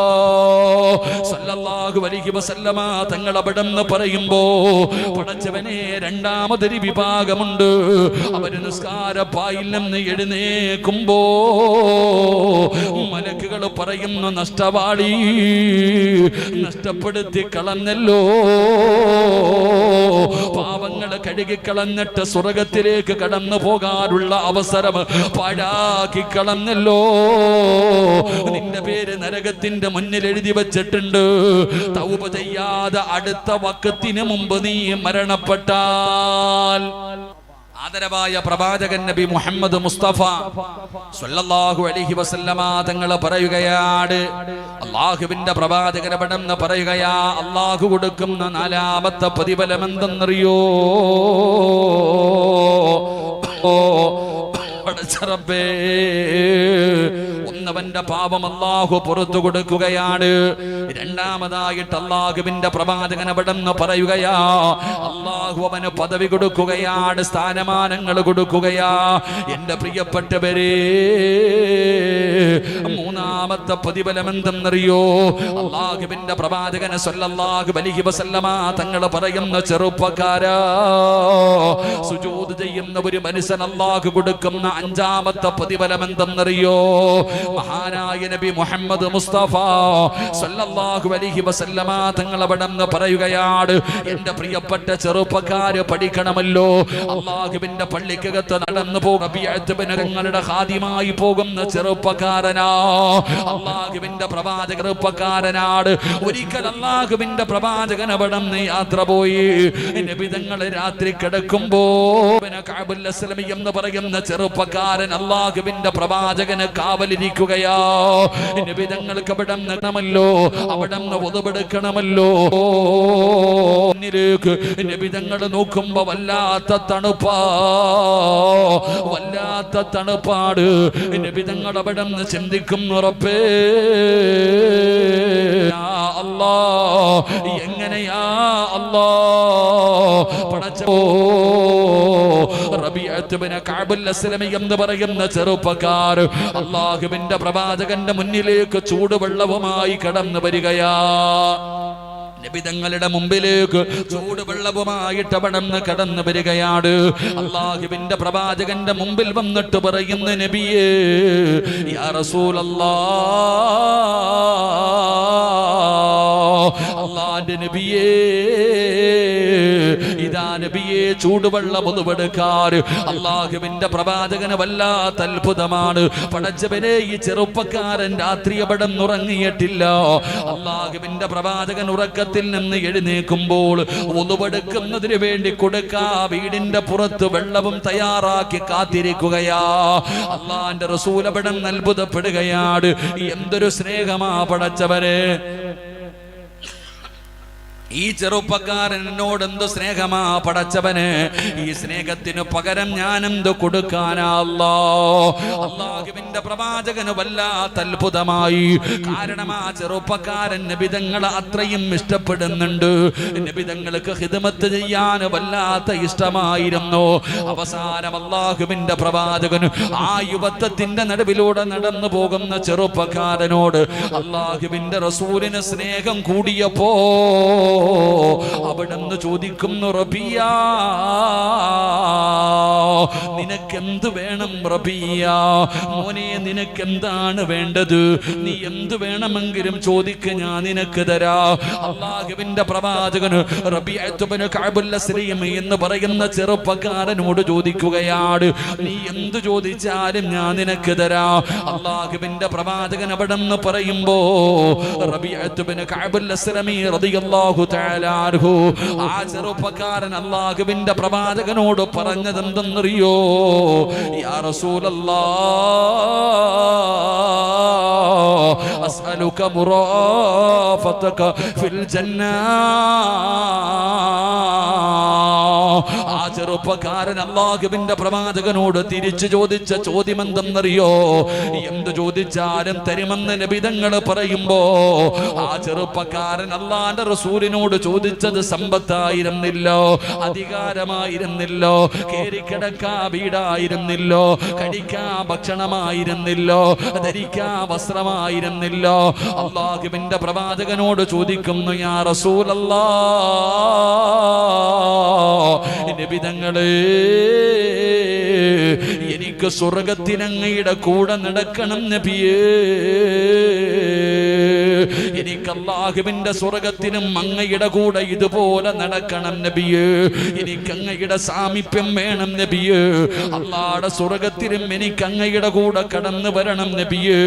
സല്ലല്ലാഹു അലൈഹി വസല്ലമ തങ്ങൾ അവിടെന്ന് പറയുമ്പോ പടച്ചവനെ രണ്ടാമതൊരു വിഭാഗമുണ്ട്. അവര് നിസ്കാരപ്പായിൽ നിന്ന് എഴുന്നേൽക്കുമ്പോ മലക്കുകൾ പറയുന്നു, നഷ്ടവാളി, നഷ്ടപ്പെടുത്തി കളഞ്ഞല്ലോ, പാവങ്ങള് കഴുകിക്കളഞ്ഞിട്ട് സ്വർഗത്തിലേക്ക് കടന്നു പോകാനുള്ള അവസരം പാഴാക്കി കളഞ്ഞല്ലോ. നിന്റെ പേര് നരകത്തിന്റെ മുന്നിൽ എഴുതി വെച്ചിട്ടുണ്ട്. തൗബ ചെയ്യാതെ അടുത്ത വഖത്തിന് മുമ്പ് നീ മരണപ്പെട്ടാൽ. ആദരവായ പ്രവാചകൻ നബി മുഹമ്മദ് മുസ്തഫ സ്വല്ലല്ലാഹു അലൈഹി വസല്ലമ തങ്ങൾ പറയുകയാണ്, അല്ലാഹുവിന്റെ പ്രവാചകൻ അവിടെന്ന് പറയുകയാ, അല്ലാഹു കൊടുക്കുന്ന നാലാമത്തെ പ്രതിഫലം എന്തെന്നറിയോ? പടച്ചറബ്ബേ, ഒന്നവന്റെ പാപം അല്ലാഹു പുറത്തു കൊടുക്കുകയാണ്. രണ്ടാമതായിട്ട് അല്ലാഹുവിന്റെ പ്രവാചകൻ അവിടെന്ന് പറയുകയാ, അല്ലാഹു അവന് പദവി കൊടുക്കുകയാണ്, സ്ഥാനമാനങ്ങൾ കൊടുക്കുകയാ. എന്റെ പ്രിയപ്പെട്ടവരെ, മൂന്നാമത്തെ പ്രതിഫലം എന്തെന്നറിയോ? അല്ലാഹുവിന്റെ പ്രവാചകൻ സ്വല്ലല്ലാഹു അലൈഹി വസല്ലമ തങ്ങൾ പറയുന്ന, ചെറുപ്പക്കാരാ, സുജൂദ് ചെയ്യുന്ന ഒരു മനുഷ്യൻ അല്ലാഹു കൊടുക്കുന്ന അഞ്ചാമത്തെ പ്രതിഫലം എന്തെന്നറിയോ? മഹാനായ നബി മുഹമ്മദ് മുസ്തഫ സല്ലല്ലാഹു അലൈഹി വസല്ലമ തങ്ങൾ അവിടെന്ന് പറയുകയാണ്, എന്റെ പ്രിയപ്പെട്ട ചെറുപ്പക്കാര് പഠിക്കണമല്ലോ. അല്ലാഹുവിന്റെ പള്ളിക്കകത്ത് നടന്നു പോകുന്ന ഖാദിമായി പോകുന്ന ചെറുപ്പക്കാരനാ, അല്ലാഹുവിന്റെ പ്രവാചക ചെറുപ്പക്കാരനാണ്. ഒരിക്കൽ അല്ലാഹുവിന്റെ പ്രവാചകൻ അവിടെന്ന് യാത്ര പോയി. നബി തങ്ങൾ രാത്രി കിടക്കുമ്പോ കഅബുൽ അസ്ലമി എന്ന് പറയുന്ന ചെറുപ്പ ചെറുപ്പക്കാരൻ അല്ലാഹുവിന്റെ പ്രവാചകന് കാവലിരിക്കുകയാ. നബി തങ്ങൾക്ക് അവിടെ നിൽക്കണമല്ലോ, അവിടെ ഒതുപെടുക്കണമല്ലോ. നബി തങ്ങൾ നോക്കുമ്പോ വല്ലാത്ത തണുപ്പാ, വല്ലാത്ത തണുപ്പാട്. നബി തങ്ങൾ അവിടെ നിന്ന് ചിന്തിക്കുന്നു, റബ്ബേ അല്ലാ, എങ്ങനെയാ അല്ലാ പടച്ചോ. റബീഅത്ത് ബിൻ കഅബ് അസ്ലമി എന്ന് പറയുന്ന ചെറുപ്പക്കാർ അല്ലാഹുവിന്റെ പ്രവാചകന്റെ മുന്നിലേക്ക് ചൂടുവെള്ളവുമായി കടന്നു വരികയാ. നബി തങ്ങളുടെ മുമ്പിലേക്ക് ചൂടുവെള്ളവുമായിട്ട് അവിടെ കടന്നു വരികയാണ്. അല്ലാഹുവിന്റെ പ്രവാചകന്റെ മുമ്പിൽ വന്നിട്ട് പറയുന്ന, നബിയേ യാ റസൂലല്ലാഹ്, അല്ലാഹുവിന്റെ നബിയേ, ഇതാ നബിയെ ചൂടുവെള്ളം ഒതുവെടുക്കാൻ. അല്ലാഹുവിന്റെ പ്രവാചകന് വല്ലാത്ത അത്ഭുതമാണ്. പടച്ചവനെ, ഈ ചെറുപ്പക്കാരൻ രാത്രി അവിടെ ഉറങ്ങിയിട്ടില്ല. അല്ലാഹുവിന്റെ പ്രവാചകൻ ഉറക്കത്തിൽ നിന്ന് എഴുന്നേൽക്കുമ്പോൾ ഒതുവെടുക്കുന്നതിന് വേണ്ടി കൊടുക്കാ വീടിന്റെ പുറത്ത് വെള്ളവും തയ്യാറാക്കി കാത്തിരിക്കുകയാ. അല്ലാഹുവിന്റെ റസൂൽ അവിടെ അത്ഭുതപ്പെടുകയാണ്. എന്തൊരു സ്നേഹമാ പടച്ചവനെ, ഈ ചെറുപ്പക്കാരൻ എന്നോട് എന്ത് സ്നേഹമാ പടച്ചവന്. ഈ സ്നേഹത്തിന് പകരം ഞാൻ എന്ത് കൊടുക്കാനാ അല്ലാഹുവിന്റെ പ്രവാചകന് വല്ലാത്ത അത്ഭുതമായി. കാരണം ആ ചെറുപ്പക്കാരൻ നബിതങ്ങളെ അത്രയും ഇഷ്ടപ്പെടുന്നുണ്ട്. നബിതങ്ങൾക്ക് ഖിദ്മത്ത് ചെയ്യാൻ വല്ലാത്ത ഇഷ്ടമായിരുന്നു. അവസാനം അല്ലാഹുവിന്റെ പ്രവാചകന് ആ യുവത്വത്തിന്റെ നടുവിലൂടെ നടന്നു പോകുന്ന ചെറുപ്പക്കാരനോട് അല്ലാഹുവിന്റെ റസൂലിന് സ്നേഹം കൂടിയപ്പോ അവിടുന്ന് ചോദിക്കുന്നു, റബിയ നിനക്കെന്ത് വേണം? റബിയ മോനെ, നിനക്കെന്താണ് വേണ്ടത്? നീ എന്ത് വേണമെങ്കിലും ചോദിക്ക്, ഞാൻ നിനക്ക് തരാ. അല്ലാഹുവിന്റെ പ്രവാചകന് റബീഅത്ത് ബിൻ കഅബ് അസ്ലമി എന്ന് പറയുന്ന ചെറുപ്പക്കാരനോട് ചോദിക്കുകയാണ്, നീ എന്ത് ചോദിച്ചാലും ഞാൻ നിനക്ക് തരാ. അല്ലാഹുവിന്റെ പ്രവാചകൻ അവിടെ നിന്ന് പറയുമ്പോ റബീഅത്ത് ബിൻ കഅബ് അസ്ലമി റളിയല്ലാഹു തആല അൻഹു ആ ചെറുപ്പക്കാരൻ അല്ലാഹുവിന്റെ പ്രവാചകനോട് പറഞ്ഞത് എന്തെന്നറിയോ? യാ റസൂലല്ലാഹ്, അസ്അലുക മുറാഫതക ഫിൽ ജന്ന. ആ ചെറുപ്പക്കാരൻ അല്ലാഹുവിന്റെ പ്രവാചകനോട് തിരിച്ചു ചോദിച്ച ചോദ്യം എന്തെന്നറിയോ? എന്ത് ചോദിച്ചാലും തരുമെന്ന് നബി തങ്ങൾ പറയുമ്പോ ആ ചെറുപ്പക്കാരൻ അല്ലാഹുവിന്റെ റസൂലിനോട് ചോദിച്ചത് സമ്പത്തായിരുന്നില്ലോ, അധികാരമായിരുന്നില്ലോ, കേറിക്കിടക്കാ വീടായിരുന്നില്ലോ, കഴിക്കാ ഭക്ഷണമായിരുന്നില്ലോ, ധരിക്കാ വസ്ത്രമായിരുന്നില്ലോ. അല്ലാഹുവിന്റെ പ്രവാചകനോട് ചോദിക്കുന്നു, യാ റസൂലല്ലാഹ്, നബി തങ്ങളേ, എനിക്ക് സ്വർഗ്ഗത്തിനങ്ങയുടെ കൂടെ നടക്കണം നബിയേ. എനിക്ക് അല്ലാഹുവിന്റെ സ്വർഗ്ഗത്തിനും അങ്ങയുടെ കൂടെ ഇതുപോലെ നടക്കണം നബിയേ. എനിക്ക് അങ്ങയുടെ സാമീപ്യം വേണം നബിയേ. അല്ലാഹുവിന്റെ സ്വർഗ്ഗത്തിനും എനിക്ക് അങ്ങയുടെ കൂടെ കടന്നു വരണം നബിയേ.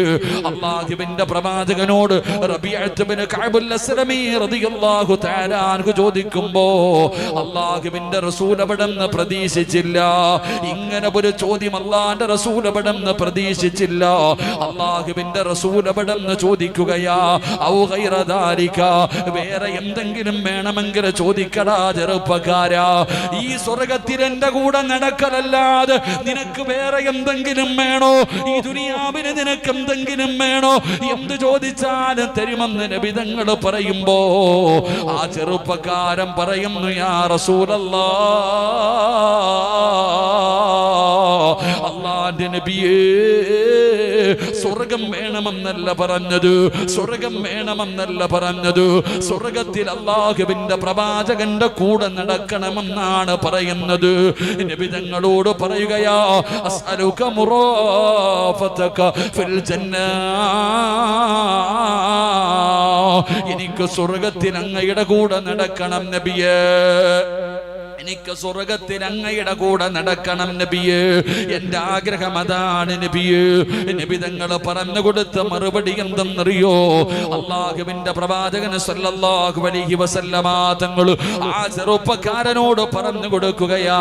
അല്ലാഹുവിന്റെ പ്രവാചകനോട് റബീഅത്ത് ബിൻ കഅബ് അസ്ലമി റളിയല്ലാഹു തആല അൻഹു ചോദിക്കുമ്പോ അല്ലാഹുവിന്റെ റസൂൽ അവിടുന്ന് പ്രതീക്ഷിച്ചില്ല. ഇങ്ങനെ ഒരു ചോദ്യം അല്ലാഹുവിന്റെ റസൂൽ അവിടുന്ന് പ്രതീക്ഷിച്ചില്ല. അല്ലാഹുവിന്റെ റസൂൽ അവിടുന്ന് ചോദിക്കുകയാ, ഔ ഗൈറ ദാലിക, വേറെ എന്തെങ്കിലും വേണമെങ്കിൽ ചോദിക്കടാ ചെറുപ്പക്കാരാ. ഈ സ്വർഗ്ഗത്തിൽ എന്റെ കൂടെ നടക്കലല്ലാതെ നിനക്ക് വേറെ എന്തെങ്കിലും വേണോ? ഈ ദുനിയാവിന് നിനക്ക് എന്തെങ്കിലും വേണോ? എന്ത് ചോദിച്ചാലും തരുമെന്ന് നബി തങ്ങൾ പറയുമ്പോ ആ ചെറുപ്പക്കാരൻ പറയുന്നു, യാ റസൂലല്ലാഹ്, അല്ലാഹുവിന്റെ നബിയേ, സ്വർഗം വേണമെന്നല്ല പറഞ്ഞത്, സ്വർഗം വേണമെന്നല്ല പറഞ്ഞത്, സ്വർഗത്തിൽ അല്ലാഹുവിന്റെ പ്രവാചകന്റെ കൂടെ നടക്കണമെന്നാണ് പറയുന്നത്. നബി തങ്ങളോട് പറയുകയാ, അസ്അലുക മുറാഫതക ഫിൽ ജന്ന, എനിക്ക് സ്വർഗത്തിൽ അങ്ങയുടെ കൂടെ നടക്കണം നബിയേ. എനിക്ക് സ്വർഗത്തിൽ അങ്ങയുടെ കൂടെ നടക്കണം നബിയേ, എന്റെ ആഗ്രഹം അതാണ് നബിയേ. നബി തങ്ങൾ പറഞ്ഞു കൊടുത്ത മറുപടി എന്തെന്നറിയോ? അല്ലാഹുവിന്റെ പ്രവാചകൻ സല്ലല്ലാഹു അലൈഹി വസല്ലമ തങ്ങൾ ആ ചെറുപ്പക്കാരനോട് പറഞ്ഞു കൊടുക്കുകയാ,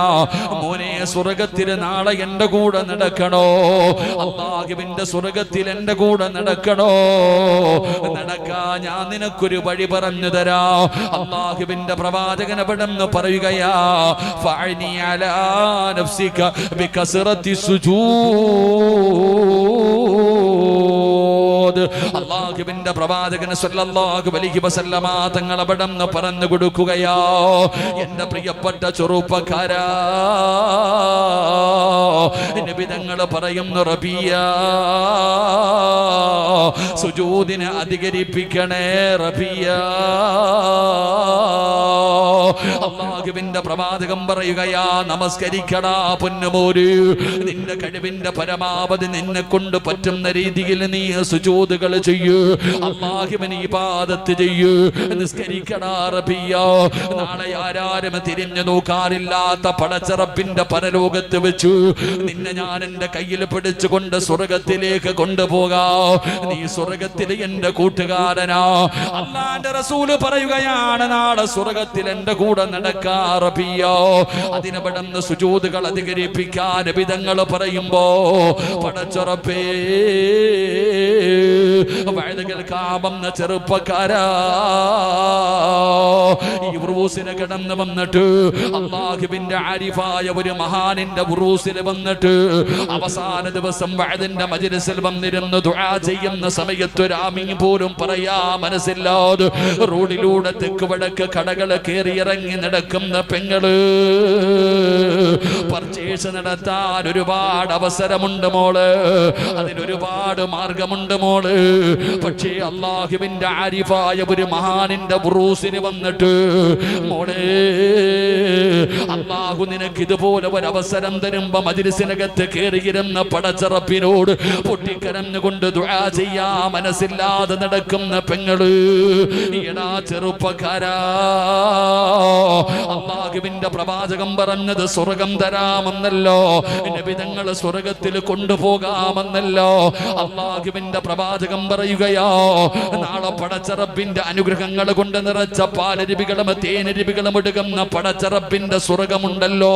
മോനെ സ്വർഗത്തിൽ നാളെ എന്റെ കൂടെ നടക്കണോ? അല്ലാഹുവിന്റെ സ്വർഗത്തിൽ എന്റെ കൂടെ നടക്കണോ? നടക്കാ ഞാൻ നിനക്കൊരു വഴി പറഞ്ഞു തരാ. അല്ലാഹുവിന്റെ പ്രവാചകൻ അവിടെന്ന് പറയുകയാ, ഫഅനി അലാ നഫ്സിക ബികസ്റത്തി സുജൂദ്. അല്ലാഹുവിന്റെ പ്രവാചകൻ സല്ലല്ലാഹു അലൈഹി വസല്ലമ തങ്ങൾ അവിടെന്ന് പറഞ്ഞു കൊടുക്കുകയാ, എന്റെ പ്രിയപ്പെട്ട ചെറുപ്പക്കാരാ, നബി തങ്ങൾ പറയുന്നു, റബിയ സുജൂദിനെ അധികരിപ്പിക്കണേ റബിയ. അല്ലാഹുവിന്റെ പ്രവാചകൻ പറയുകയാ, നമസ്കരിക്കടാ പൊന്നുമോര്, നിന്റെ കഴിവിന്റെ പരമാവധി നിന്നെ കൊണ്ട് പറ്റുന്ന രീതിയിൽ നീ സുജൂദുകൾ ചെയ്യൂ, അല്ലാഹുവിനെ ഇബാദത്ത് ചെയ്യൂ, നിസ്കരിക്കടാ റബിയ. നാളെ ആരാരും തിരിഞ്ഞു നോക്കാറില്ലാത്ത പടച്ച റബ്ബിന്റെ പരലോകത്ത് വെച്ചു നിന്നെ ഞാൻ എന്റെ കയ്യിൽ പിടിച്ചുകൊണ്ട് സ്വർഗത്തിലേക്ക് കൊണ്ടുപോകാ. നീ സ്വർഗത്തിൽ എന്റെ കൂട്ടുകാരനാ. അല്ലാഹുവിന്റെ റസൂല് പറയുകയാണ്, നാളെ സ്വർഗത്തിൽ എന്റെ കൂടെ നടക്കാ റബിയ. അതിനെ പെടുന്ന സുജൂദുകൾ അധികരിപ്പിക്കാൻ നബി തങ്ങൾ പറയുമ്പോ, പടച്ച റബ്ബേ വഴുതുകൾക്കാവുന്ന ചെറുപ്പക്കാരാ, ഈ ഉറൂസിനെ കിടന്ന് വന്നിട്ട് അല്ലാഹുവിന്റെ ആരിഫായ ഒരു മഹാനിന്റെ ഉറൂസിൽ വന്നിട്ട് അവസാന ദിവസം വഅദിന്റെ മജ്ലിസിൽ വന്നിരുന്ന് ദുആ ചെയ്യുന്ന സമയത്ത് ഒരാമീൻ പോലും പറയാ മനസ്സില്ലാതെ റോഡിലൂടെ തെക്ക് വടക്ക് കടകൾ കയറിയിറങ്ങി നടക്കുന്ന പെങ്ങള്, പർച്ചേസ് നടത്താൻ ഒരുപാട് അവസരമുണ്ട് മോള്, അതിനൊരുപാട് മാർഗമുണ്ട് മോള്. പക്ഷേ അല്ലാഹുവിന്റെ ആരിഫായ ഒരു മഹാനിന്റെ ഉറൂസിന് വന്നിട്ട്, മോളെ അല്ലാഹു നിനക്ക് ഇതുപോലെ ഒരു അവസരം തരുമ്പോ മജ്ലിസിനകത്ത് കയറിയിരുന്ന പടച്ച റബ്ബിനോട് പൊട്ടിക്കരഞ്ഞുകൊണ്ട് ദുആ ചെയ്യാ മനസ്സില്ലാതെ നടക്കുന്ന പെങ്ങള്, എടാ ചെറുപ്പക്കാരാ, അല്ലാഹുവിന്റെ പ്രവാചകൻ പറഞ്ഞത് സ്വർഗം തരാമെന്നല്ലോ, നബി തങ്ങൾ സ്വർഗത്തിൽ കൊണ്ടുപോകാമെന്നല്ലോ. അല്ലാഹുവിന്റെ പ്രവാചകൻ പറയുകയോ, നാളെ പടച്ച റബ്ബിന്റെ അനുഗ്രഹങ്ങൾ കൊണ്ട് നിറച്ച പാലരുവികളും തേനരുവികളും എടുക്കുന്ന പടച്ച റബ്ബിന്റെ സ്വർഗമുണ്ടല്ലോ.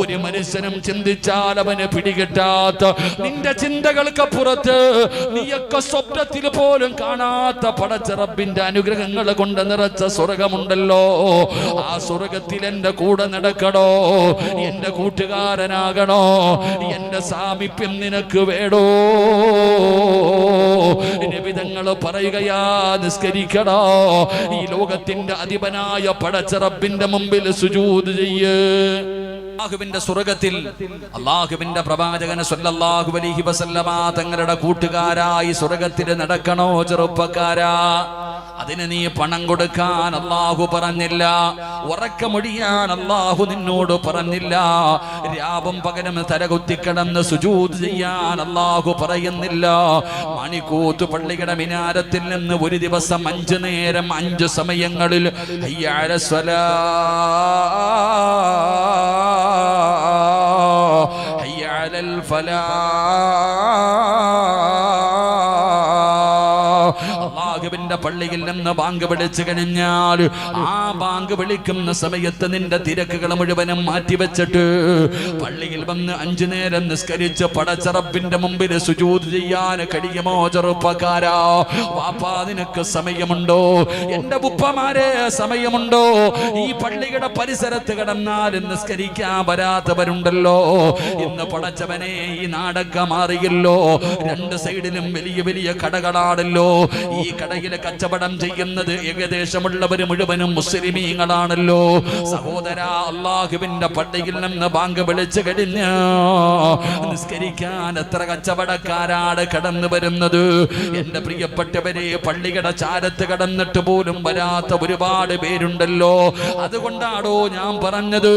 ഒരു മനുഷ്യനും ചിന്തിച്ചാൽ അവന് പിടികിട്ടാത്ത, നിന്റെ ചിന്തകൾക്കപ്പുറത്ത് നീയൊക്കെ സ്വപ്നത്തിൽ പോലും കാണാത്ത പടച്ച റബ്ബിന്റെ അനുഗ്രഹങ്ങൾ കൊണ്ട് നിറച്ച സ്വർഗമുണ്ടല്ലോ. ആ സ്വർഗത്തിൽ എന്റെ കൂടെ നടക്കണോ, എന്റെ കൂട്ടുകാരനാകണോ, എന്റെ സാമീപ്യം നിനക്ക് വേണോ? നബി തങ്ങൾ പറയുകയാ, നിസ്കരിക്കണോ, ഈ ലോകത്തിന്റെ അധിപനായ പടച്ച റബ്ബിന്റെ മുമ്പിൽ സുജൂദ് ചെയ്യ്. അല്ലാഹുവിന്റെ സ്വർഗത്തിൽ അല്ലാഹുവിന്റെ പ്രവാചകൻ സല്ലല്ലാഹു അലൈഹി വസല്ലമ തങ്ങളുടെ കൂട്ടുകാരായി സ്വർഗത്തിൽ നടക്കണോ ചെറുപ്പക്കാരാ? അതിന് നീ പണം കൊടുക്കാൻ അല്ലാഹു പറഞ്ഞില്ല, ഉറക്കമൊഴിയാൻ അല്ലാഹു നിന്നോട് പറഞ്ഞില്ല, രാവും പകലും തലകുത്തിക്കിടന്ന് സുജൂദ് ചെയ്യാൻ അല്ലാഹു പറയുന്നില്ല. മണിക്കൂത്ത് പള്ളിയുടെ മിനാരത്തിൽ നിന്ന് ഒരു ദിവസം 5 നേരം 5 സമയങ്ങളിൽ ഹയ്യ അലസ് സ്വലാഹ് ഹയ്യ അലൽ ഫലാഹ്, അല്ലാഹുവിന്റെ പള്ളിയിൽ നിന്ന് ബാങ്ക് വിളിച്ചു കഴിഞ്ഞാൽ ആ ബാങ്ക് വിളിക്കുന്ന സമയത്ത് നിന്റെ തിരക്കുകൾ മുഴുവനും മാറ്റിവെച്ചിട്ട് പള്ളിയിൽ വന്ന് 5 നേരം നിസ്കരിച്ച് പടച്ച റബ്ബിന്റെ മുമ്പിൽ സുജൂദ് ചെയ്യാൻ കഴിയുമോ ചെറുപ്പക്കാരാ? വാപ്പാ നിനക്ക് സമയമുണ്ടോ? എന്റെ ഉപ്പമാരെ സമയമുണ്ടോ? ഈ പള്ളിയുടെ പരിസരത്ത് കിടന്നാൽ നിസ്കരിക്കാൻ വരാത്തവരുണ്ടല്ലോ. ഇന്ന് പടച്ചവനെ ഈ നാടൊക്കെ മാറിയല്ലോ, 2 സൈഡിലും വലിയ വലിയ കടകളാണല്ലോ. ഈ കടയിലെ കച്ചവടം ചെയ്യുന്നത് ഏകദേശമുള്ളവർ മുഴുവനും മുസ്ലിമീങ്ങളാണല്ലോ. സഹോദര, അല്ലാഹുവിന്റെ പള്ളിയിൽ നിന്ന് ബാങ്ക് വിളിച്ചു കഴിഞ്ഞ നിസ്കരിക്കാൻ എത്ര കച്ചവടക്കാരാണ് കടന്നു വരുന്നത്. എന്റെ പ്രിയപ്പെട്ടവരെ, പള്ളിയുടെ ചാരത്ത് കടന്നിട്ട് പോലും വരാത്ത ഒരുപാട് പേരുണ്ടല്ലോ. അതുകൊണ്ടാണോ ഞാൻ പറഞ്ഞത്,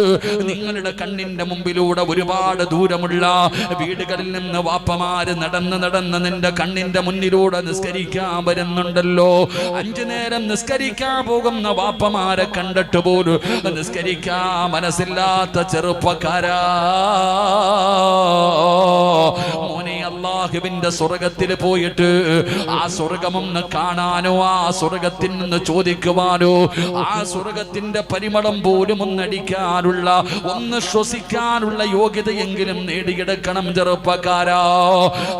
നിങ്ങളുടെ കണ്ണിന്റെ മുമ്പിലൂടെ ഒരുപാട് ദൂരമുള്ള വീടുകളിൽ നിന്ന് വാപ്പമാര് നടന്ന് നടന്ന് നിന്റെ കണ്ണിന്റെ മുന്നിലൂടെ നിസ്കരിക്കാൻ വരുന്നുണ്ടല്ലോ. 5 നേരം നിസ്കരിക്കാൻ പോകുന്ന വാപ്പമാരെ കണ്ടിട്ട് പോലും നിസ്കരിക്കാൻ മനസ്സില്ലാത്ത ചെറുപ്പക്കാരാ, മോനെ അല്ലാഹുവിന്റെ സ്വർഗത്തിൽ പോയിട്ട് ആ സ്വർഗമൊന്ന് കാണാനോ ആ സ്വർഗത്തിൽ നിന്ന് ചോദിക്കുവാനോ ആ സ്വർഗത്തിന്റെ പരിമളം പോലും ഒന്നടിക്കാനുള്ള ഒന്ന് ശ്വസിക്കാനുള്ള യോഗ്യതയെങ്കിലും നേടിയെടുക്കണം ചെറുപ്പക്കാരാ.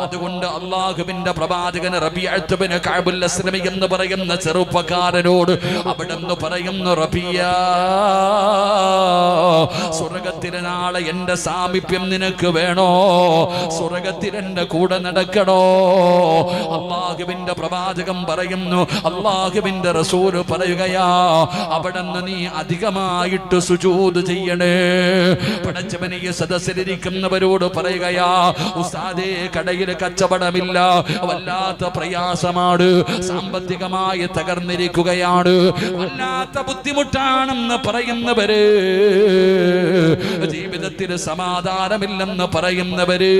അതുകൊണ്ട് അല്ലാഹുവിന്റെ പ്രവാചകൻ റബീഅത്ത് ബിൻ കഅബുൽ അസ്ലമി എന്ന് പറയുന്ന ചെറുപ്പക്കാരനോട് അവിടെന്ന് പറയുന്നു, റബിയ, സ്വർഗത്തിലെ നാളെ എന്റെ സാമീപ്യം നിനക്ക് വേണോ? സ്വർഗത്തിൽ എന്റെ കൂടെ നടക്കണോ? അല്ലാഹുവിന്റെ പ്രവാചകൻ പറയുന്നു, അല്ലാഹുവിന്റെ റസൂൽ പറയുകയാ, അവിടെന്ന് നീ അധികമായിട്ട് സുജൂദ് ചെയ്യണേ. പടച്ചവനെ ഈ സദസ്സിലിരിക്കുന്നവരോട് പറയുകയാ, ഉസ്താദേ കടയിൽ കച്ചവടമില്ല, വല്ലാത്ത പ്രയാസമാണ്, സാമ്പത്തികമായി തകർന്നിരിക്കുകയാണ്, വല്ലാത്ത ബുദ്ധിമുട്ടാണെന്ന് പറയുന്നവര്, ജീവിതത്തിൽ സമാധാനമില്ലെന്ന് പറയുന്നവര്,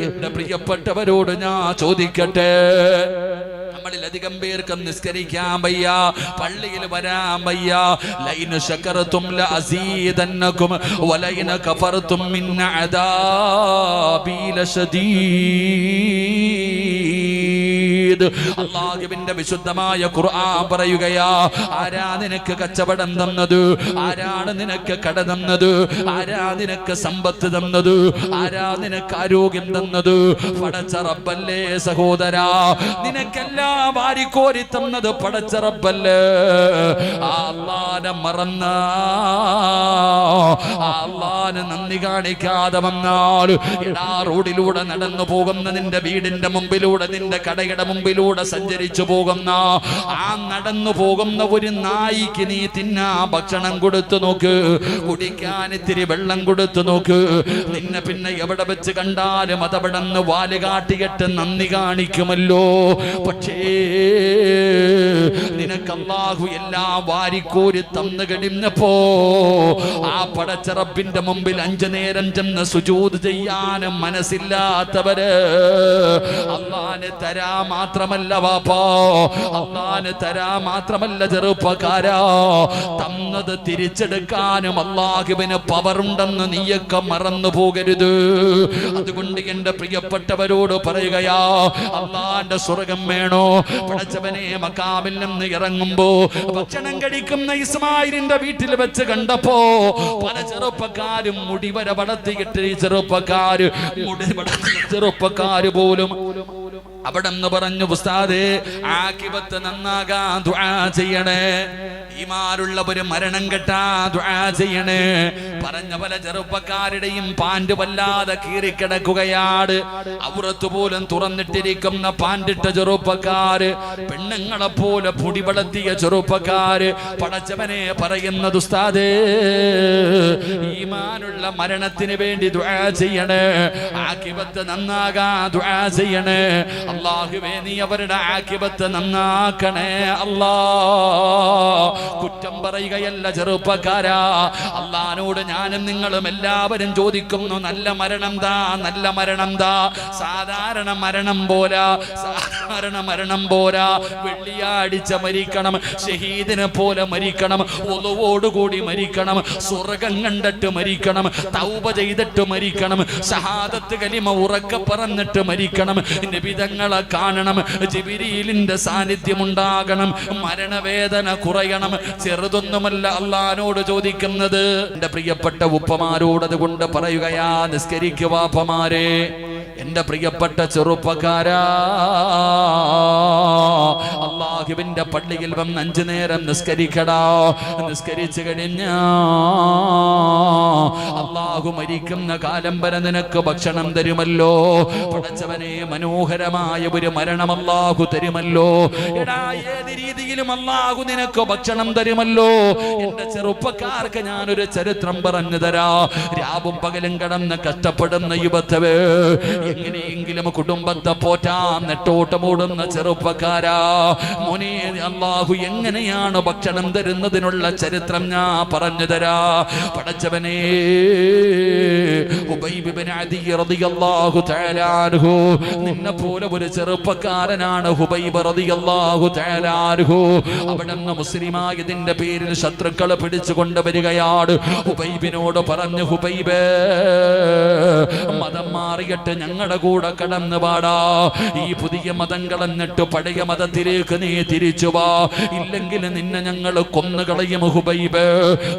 എന്റെ പ്രിയപ്പെട്ടവരോട് ഞാൻ ചോദിക്കട്ടെ, നമ്മളിലധികം പേർക്ക് നിസ്കരിക്കാൻ വയ്യ, പള്ളിയിൽ വരാൻ വയ്യ. ലൈന ശകറതും ലഅസീദന്നകും വലൈന കഫർതും മിൻ അദാബി ലശദീദ്. അല്ലാഹുവിന്റെ വിശുദ്ധമായ ഖുർആൻ പറയുകയാ, ആരാ നിനക്ക് കച്ചവടം തന്നത്? ആരാണ് നിനക്ക് കട തന്നത്? ആരാ നിനക്ക് സമ്പത്ത് തന്നത്? ആരാ നിനക്ക് ആരോഗ്യം തന്നത്? പടച്ച റബ്ബല്ലേ സഹോദരാ, നിനക്കെല്ലാം വാരിക്കോരി തന്നത് പടച്ച റബ്ബല്ലേ. അല്ലാഹുവിനെ മറന്ന, അല്ലാഹുവിനെ നന്ദി കാണിക്കാതെ വന്നാൽ, എടാ റോഡിലൂടെ നടന്നു പോകുന്ന, നിന്റെ വീടിന്റെ മുമ്പിലൂടെ, നിന്റെ കടയുടെ മുമ്പിലൂടെ സഞ്ചരിച്ചു പോകുന്ന, ആ നടന്നു പോകുന്ന ഒരു നായിക്ക് നീ തിന്നാ ഭക്ഷണം കൊടുത്തു നോക്ക്, കുടിക്കാൻ ഇത്തിരി വെള്ളം കൊടുത്തു നോക്ക്. നിന്നെ പിന്നെ എവിടെ വെച്ച് കണ്ടാലും അതവിടെന്ന് വാല് കാട്ടിയിട്ട് നന്ദി കാണിക്കുമല്ലോ. പക്ഷേ നിനക്ക് അല്ലാഹു എല്ലാം വാരിക്കോരി തന്നു കഴിഞ്ഞപ്പോ ആ പടച്ച റബ്ബിന്റെ മുമ്പിൽ 5 നേരം ചെന്ന് സുജൂദ് ചെയ്യാനും മനസ്സില്ലാത്തവര്, അല്ലാഹുവിനെ തരാ മാത്രമല്ല വാപ്പാ, അല്ലാഹുവിനെ തരാ മാത്രമല്ല ചെറുപ്പക്കാരാ, തന്നത് തിരിച്ചെടുക്കാനും അല്ലാഹുവിന് പവറുണ്ടെന്ന് നീയൊക്കെ മറന്നു പോകരുത്. അതുകൊണ്ട് എന്റെ പ്രിയപ്പെട്ടവരോട് പറയുകയാ, അല്ലാഹുവിന്റെ സ്വർഗം വേണോ? പടച്ചവനെ മക്കാമിൽ നിന്ന് ഇറങ്ങുമ്പോ ഭക്ഷണം കഴിക്കുന്ന ഇസ്മായിലിന്റെ വീട്ടിൽ വെച്ച് കണ്ടപ്പോ പല ചെറുപ്പക്കാരും മുടിവര വളർത്തിയിട്ട്, ചെറുപ്പക്കാര് പോലും അവിടെ നിന്ന് പറഞ്ഞു, ഉസ്താദേ ആഖിബത്ത് നന്നാകാൻ ദുആ ചെയ്യണേ, ഈമാനുള്ളവര് മരണം കെട്ടാ ദുആ ചെയ്യണേ. പറഞ്ഞ പല ചെറുപ്പക്കാരുടെയും പാന്റ് വല്ലാതെ കീറിക്കിടക്കുകയാണ്, ഔറത്ത് പോലും തുറന്നിട്ടിരിക്കുന്ന പാൻറിട്ട ചെറുപ്പക്കാര്, പെണ്ണുങ്ങളെ പോലെ പൊടി വളർത്തിയ ചെറുപ്പക്കാര്. പടച്ചവനെ പറയുന്നത്, ഉസ്താദേ ഈമാനുള്ള മരണത്തിന് വേണ്ടി ദുആ ചെയ്യണേ, ആഖിബത്ത് നന്നാകാൻ ദുആ ചെയ്യണേ. അല്ലാഹുവേ നീ അവരുടെ ആഖിബത്ത് നന്നാക്കണേ അല്ലാ. കുറ്റം പറയുകയല്ല ചെറുപ്പക്കാരാ, അല്ലാഹുവോട് ഞാനും നിങ്ങളും എല്ലാവരും ചോദിക്കുന്നു, നല്ല മരണം താ, നല്ല മരണം താ. സാധാരണ മരണം പോരാ, സാധാരണ മരണം പോരാ, വെള്ളിയാഴ്ച മരിക്കണം, ഷഹീദിനെ പോലെ മരിക്കണം, ഒളുവോടുകൂടി മരിക്കണം, സ്വർഗം കണ്ടിട്ട് മരിക്കണം, തൗബ ചെയ്തിട്ട് മരിക്കണം, ഷഹാദത്ത് കലിമ ഉറക്കെ പറഞ്ഞിട്ട് മരിക്കണം, നിബിതങ്ങളെ കാണണം, ജിബ്രീലിന്റെ സാന്നിധ്യം ഉണ്ടാകണം, മരണവേദന കുറയണം. ചെറുതൊന്നുമല്ല അല്ലാഹുവോട് ചോദിക്കുന്നത്. എന്റെ പ്രിയപ്പെട്ട ഉപ്പമാരോട് അതുകൊണ്ട് പറയുകയാ, നിസ്കരിക്കുക വാപ്പമാരെ, എന്റെ പ്രിയപ്പെട്ട ചെറുപ്പക്കാരാ, അല്ലാഹുവിന്റെ പള്ളിയിൽ വന്ന് 5 നേരം നിസ്കരിക്കടാ. നിസ്കരിച്ചു കഴിഞ്ഞാ അല്ലാഹു മരിക്കുന്ന കാലം വരെ നിനക്ക് ഭക്ഷണം തരുമല്ലോ. പടച്ചവനെ മനോഹരമായ ഒരു മരണം അല്ലാഹു തരുമല്ലോ. എടാ ഏത് രീതിയിലും അല്ലാഹു നിനക്ക് ഭക്ഷണം തരുമല്ലോ. എന്റെ ചെറുപ്പക്കാർക്ക് ഞാനൊരു ചരിത്രം പറഞ്ഞു തരാ. രാവും പകലും കടന്ന് കഷ്ടപ്പെടുന്ന യുവത്തവേ, എങ്ങനെയെങ്കിലും കുടുംബത്തെ പോറ്റാൻ നെട്ടോട്ടമോടുന്ന ചെറുപ്പക്കാരാ, മോനെ അല്ലാഹു എങ്ങനെയാണ് ഭക്ഷണം തരുന്നതിനുള്ള ചരിത്രം ഞാൻ പറഞ്ഞു തരാ. പടച്ചവനെ, ഉബൈബ് ഇബ്നു അദി റളിയല്ലാഹു തആല അൻഹു, നിന്നെ പോലെ ഒരു ചെറുപ്പക്കാരനാണ് ഹുബൈബ് റളിയല്ലാഹു തആല അൻഹു. അവിടുന്ന് മുസ്ലിമായതിന്റെ പേരിൽ ശത്രുക്കളെ പിടിച്ചു കൊണ്ടുവരികയാണ്. ഹുബൈബിനോട് പറഞ്ഞു, ഹുബൈബ് മതം മാറിയിട്ട് ഞങ്ങളുടെ കൂടെ കടന്നു പാടാ. ഈ പുതിയ മതം കളഞ്ഞിട്ട് പഴയ മതത്തിലേക്ക് നീ തിരിച്ചു വാ, ഇല്ലെങ്കിൽ നിന്നെ ഞങ്ങൾ കൊന്നുകളയും ഹുബൈബ്,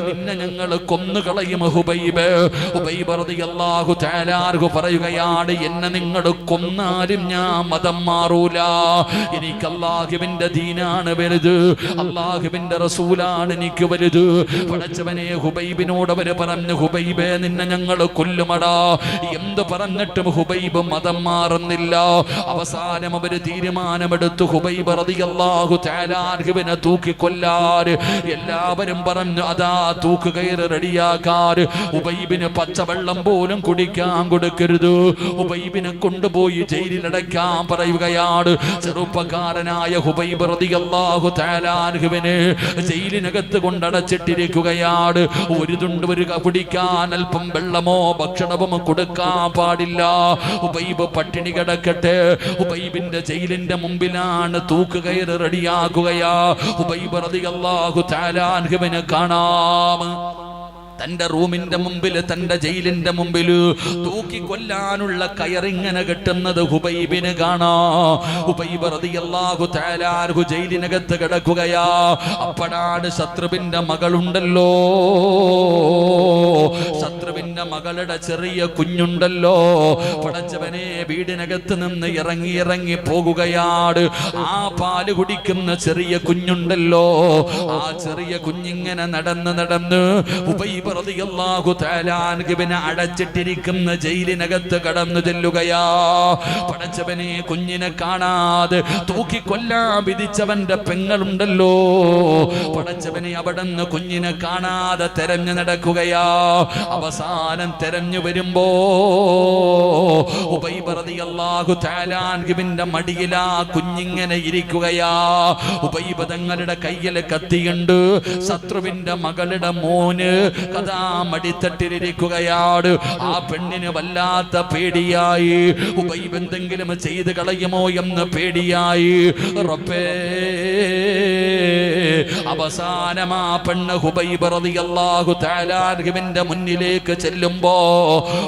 നിന്നെ ഞങ്ങൾ കൊന്നുകളയും ഹുബൈബ്. ഹുബൈബ് റളിയല്ലാഹു തആല അൻഹു പറയുകയാണ്, എന്നെ നിങ്ങൾ കൊന്നാലും ഞാൻ മതം മാറൂല. എനിക്ക് അല്ലാഹുവിന്റെ ദീനാണ് വലുത്, അല്ലാഹുവിന്റെ റസൂലാണ് എനിക്ക് വലുത്. പടച്ചവനെ, ഹുബൈബിനോട് അവര് പറഞ്ഞു, ഹുബൈബേ നിന്നെ ഞങ്ങൾ കൊല്ലുമടാ. എന്ത് പറഞ്ഞിട്ടും ഹുബൈബ് മതം മാറുന്നില്ല. അവസാനം അവര് തീരുമാനമെടുത്തു, ഹുബൈബ് റളിയല്ലാഹു തആല അൻഹുവിനെ തൂക്കിക്കൊല്ലാൻ. എല്ലാവരും പറഞ്ഞു, അതാ തൂക്കുകയറ് റെഡിയാക്കാൻ. ഹുബൈബിന് പച്ചവെള്ളം പോലും കുടിക്കാൻ കൊടുക്കരുത്, ഹുബൈബിനെ കൊണ്ടുപോയി ജയിലിലടയ്ക്കാൻ പറയുകയാണ്. ചെറുപ്പക്കാരനായ ഹുബൈബ് റളിയല്ലാഹു തആല അൻഹുവിനെ ജയിലിനകത്ത് കൊണ്ടടച്ചിട്ടിരിക്കുകയാണ്. ഒരു തുണ്ട് ഒരു കുടിക്കാൻ അല്പം വെള്ളമോ ഭക്ഷണമോ കൊടുക്കാൻ പാടില്ല. ഹുബൈബ് പട്ടിണി കിടക്കട്ടെ. ഹുബൈബിന്റെ ജയിലിന്റെ മുമ്പിലാണ് തൂക്കുകയറ് റെഡിയാക്കുകയാ. ഹുബൈബ് റളിയല്ലാഹു തആല അൻഹുവിനെ കാണാം. തന്റെ റൂമിന്റെ മുമ്പിൽ, തന്റെ ജയിലിന്റെ മുമ്പിൽ തൂക്കിക്കൊല്ലാനുള്ള കയറിങ്ങനെ കെട്ടുന്നത് ഹുബൈബിന് കാണാം. ഹുബൈബ് റളിയല്ലാഹു തആല അൻഹു ജയിലിനകത്ത് കിടക്കുകയാ. അപ്പോഴാണ് ശത്രുവിന്റെ മകളുണ്ടല്ലോ, ശത്രുവിന്റെ മകളുടെ ചെറിയ കുഞ്ഞുണ്ടല്ലോ, പടച്ചവനെ വീടിനകത്ത് നിന്ന് ഇറങ്ങി ഇറങ്ങി പോകുകയാണ്. ആ പാല് കുടിക്കുന്ന ചെറിയ കുഞ്ഞുണ്ടല്ലോ, ആ ചെറിയ കുഞ്ഞിങ്ങനെ നടന്ന് നടന്ന് ഹുബൈബ് റളിയല്ലാഹു തആല അൻഹുവിനെ അടച്ചിട്ടിരിക്കുന്ന ജയിലിനകത്ത് കടന്നു ചെല്ലുകയാ. പടച്ചവനെ, കുഞ്ഞിനെ കാണാതെ തൂക്കിക്കൊല്ലാൻ വിധിച്ചവന്റെ പെങ്ങളുണ്ടല്ലോ, പടച്ചവനെ അവിടുന്ന് കുഞ്ഞിനെ കാണാതെ തെരഞ്ഞു നടക്കുകയാ. അവസാനം തെരഞ്ഞു വരുമ്പോ ഹുബൈബ് റളിയല്ലാഹു തആല അൻഹുവിന്റെ മടിയിലാ കുഞ്ഞിങ്ങനെ ഇരിക്കുകയാ. ഹുബൈബ് തങ്ങളുടെ കയ്യിൽ കത്തിയുണ്ട്. ശത്രുവിന്റെ മകളുടെ മോന് കഥാ മടിത്തട്ടിലിരിക്കുകയാണ്. ആ പെണ്ണിന് വല്ലാത്ത പേടിയായി. ഹുബൈബ് എന്തെങ്കിലും ചെയ്ത് കളയുമോ എന്ന് പേടിയായി. റബ്ബേ, അവസാനം ആ പെണ്ണ് ഹുബൈബ് റളിയല്ലാഹു തആല അൻഹുവിന്റെ മുന്നിലേക്ക് ചെല്ലുമ്പോ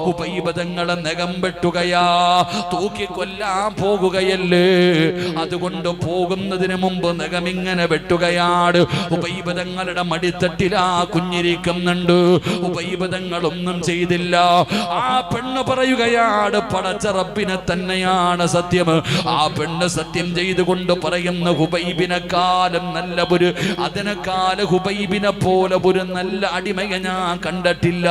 ഹുബൈബ് തങ്ങളെ നഖം വെട്ടുകയാ. തൂക്കിക്കൊല്ലാൻ പോകുകയല്ലേ, അതുകൊണ്ട് പോകുന്നതിന് മുമ്പ് നഖമിങ്ങനെ വെട്ടുകയാണ്. ഹുബൈബ് തങ്ങളുടെ മടിത്തട്ടിലാ കുഞ്ഞിരിക്കുന്നുണ്ട്. ഹുബൈബ് തങ്ങളൊന്നും ചെയ്തില്ല. ആ പെണ്ണ് പറയുകയാണ്, പടച്ച റബ്ബിനെ തന്നെയാണ് സത്യം. ആ പെണ്ണ് സത്യം ചെയ്തുകൊണ്ട് പറയുന്ന, ഹുബൈബിനെക്കാളും നല്ല ഒരു, അതിനേക്കാൾ ഹുബൈബിനെ പോലെ ഒരു നല്ല അടിമയെ ഞാൻ കണ്ടിട്ടില്ല,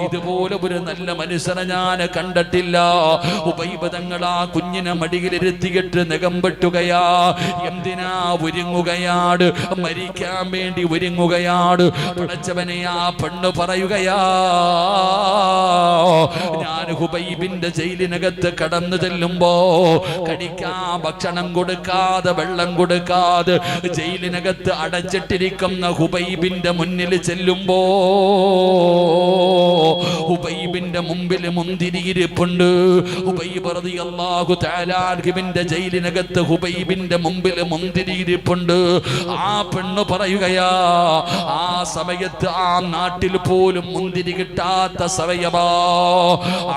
ഇതുപോലെ ഒരു നല്ല മനുഷ്യനെ ഞാൻ കണ്ടിട്ടില്ല. ഹുബൈബ് തങ്ങൾ ആ കുഞ്ഞിനെ മടിയിലിരുത്തിയിട്ട് നഖം വെട്ടുകയാ. എന്തിനാ? ഒരുങ്ങുകയാണ്, മരിക്കാൻ വേണ്ടി ഒരുങ്ങുകയാണ്. പടച്ചവനെ, ആ പെണ്ണ് പറയുകയാ, ഞാൻ ഹുബൈബിന്റെ ജയിലിനകത്ത് കടന്നു ചെല്ലുമ്പോ കടിക്കാൻ ഭക്ഷണം കൊടുക്കാതെ വെള്ളം കൊടുക്കാതെ ജയിലിനകത്ത് അടച്ചിട്ടിരിക്കുന്ന ഹുബൈബിന്റെ മുന്നിൽ ചെല്ലുമ്പോ ഹുബൈബിന്റെ മുമ്പിൽ മുന്തിരിയിരിപ്പുണ്ട്. ഹുബൈബ് റളിയല്ലാഹു തആല അൻഹുവിന്റെ ജയിലിനകത്ത് ഹുബൈബിന്റെ മുമ്പിൽ മുന്തിരിയിരിപ്പുണ്ട്. ആ പെണ്ണ് പറയുകയാ, ആ സമയത്ത് ആ നാട്ടിൽ പോലും മുന്തിരി കിട്ടാത്ത സമയമാ.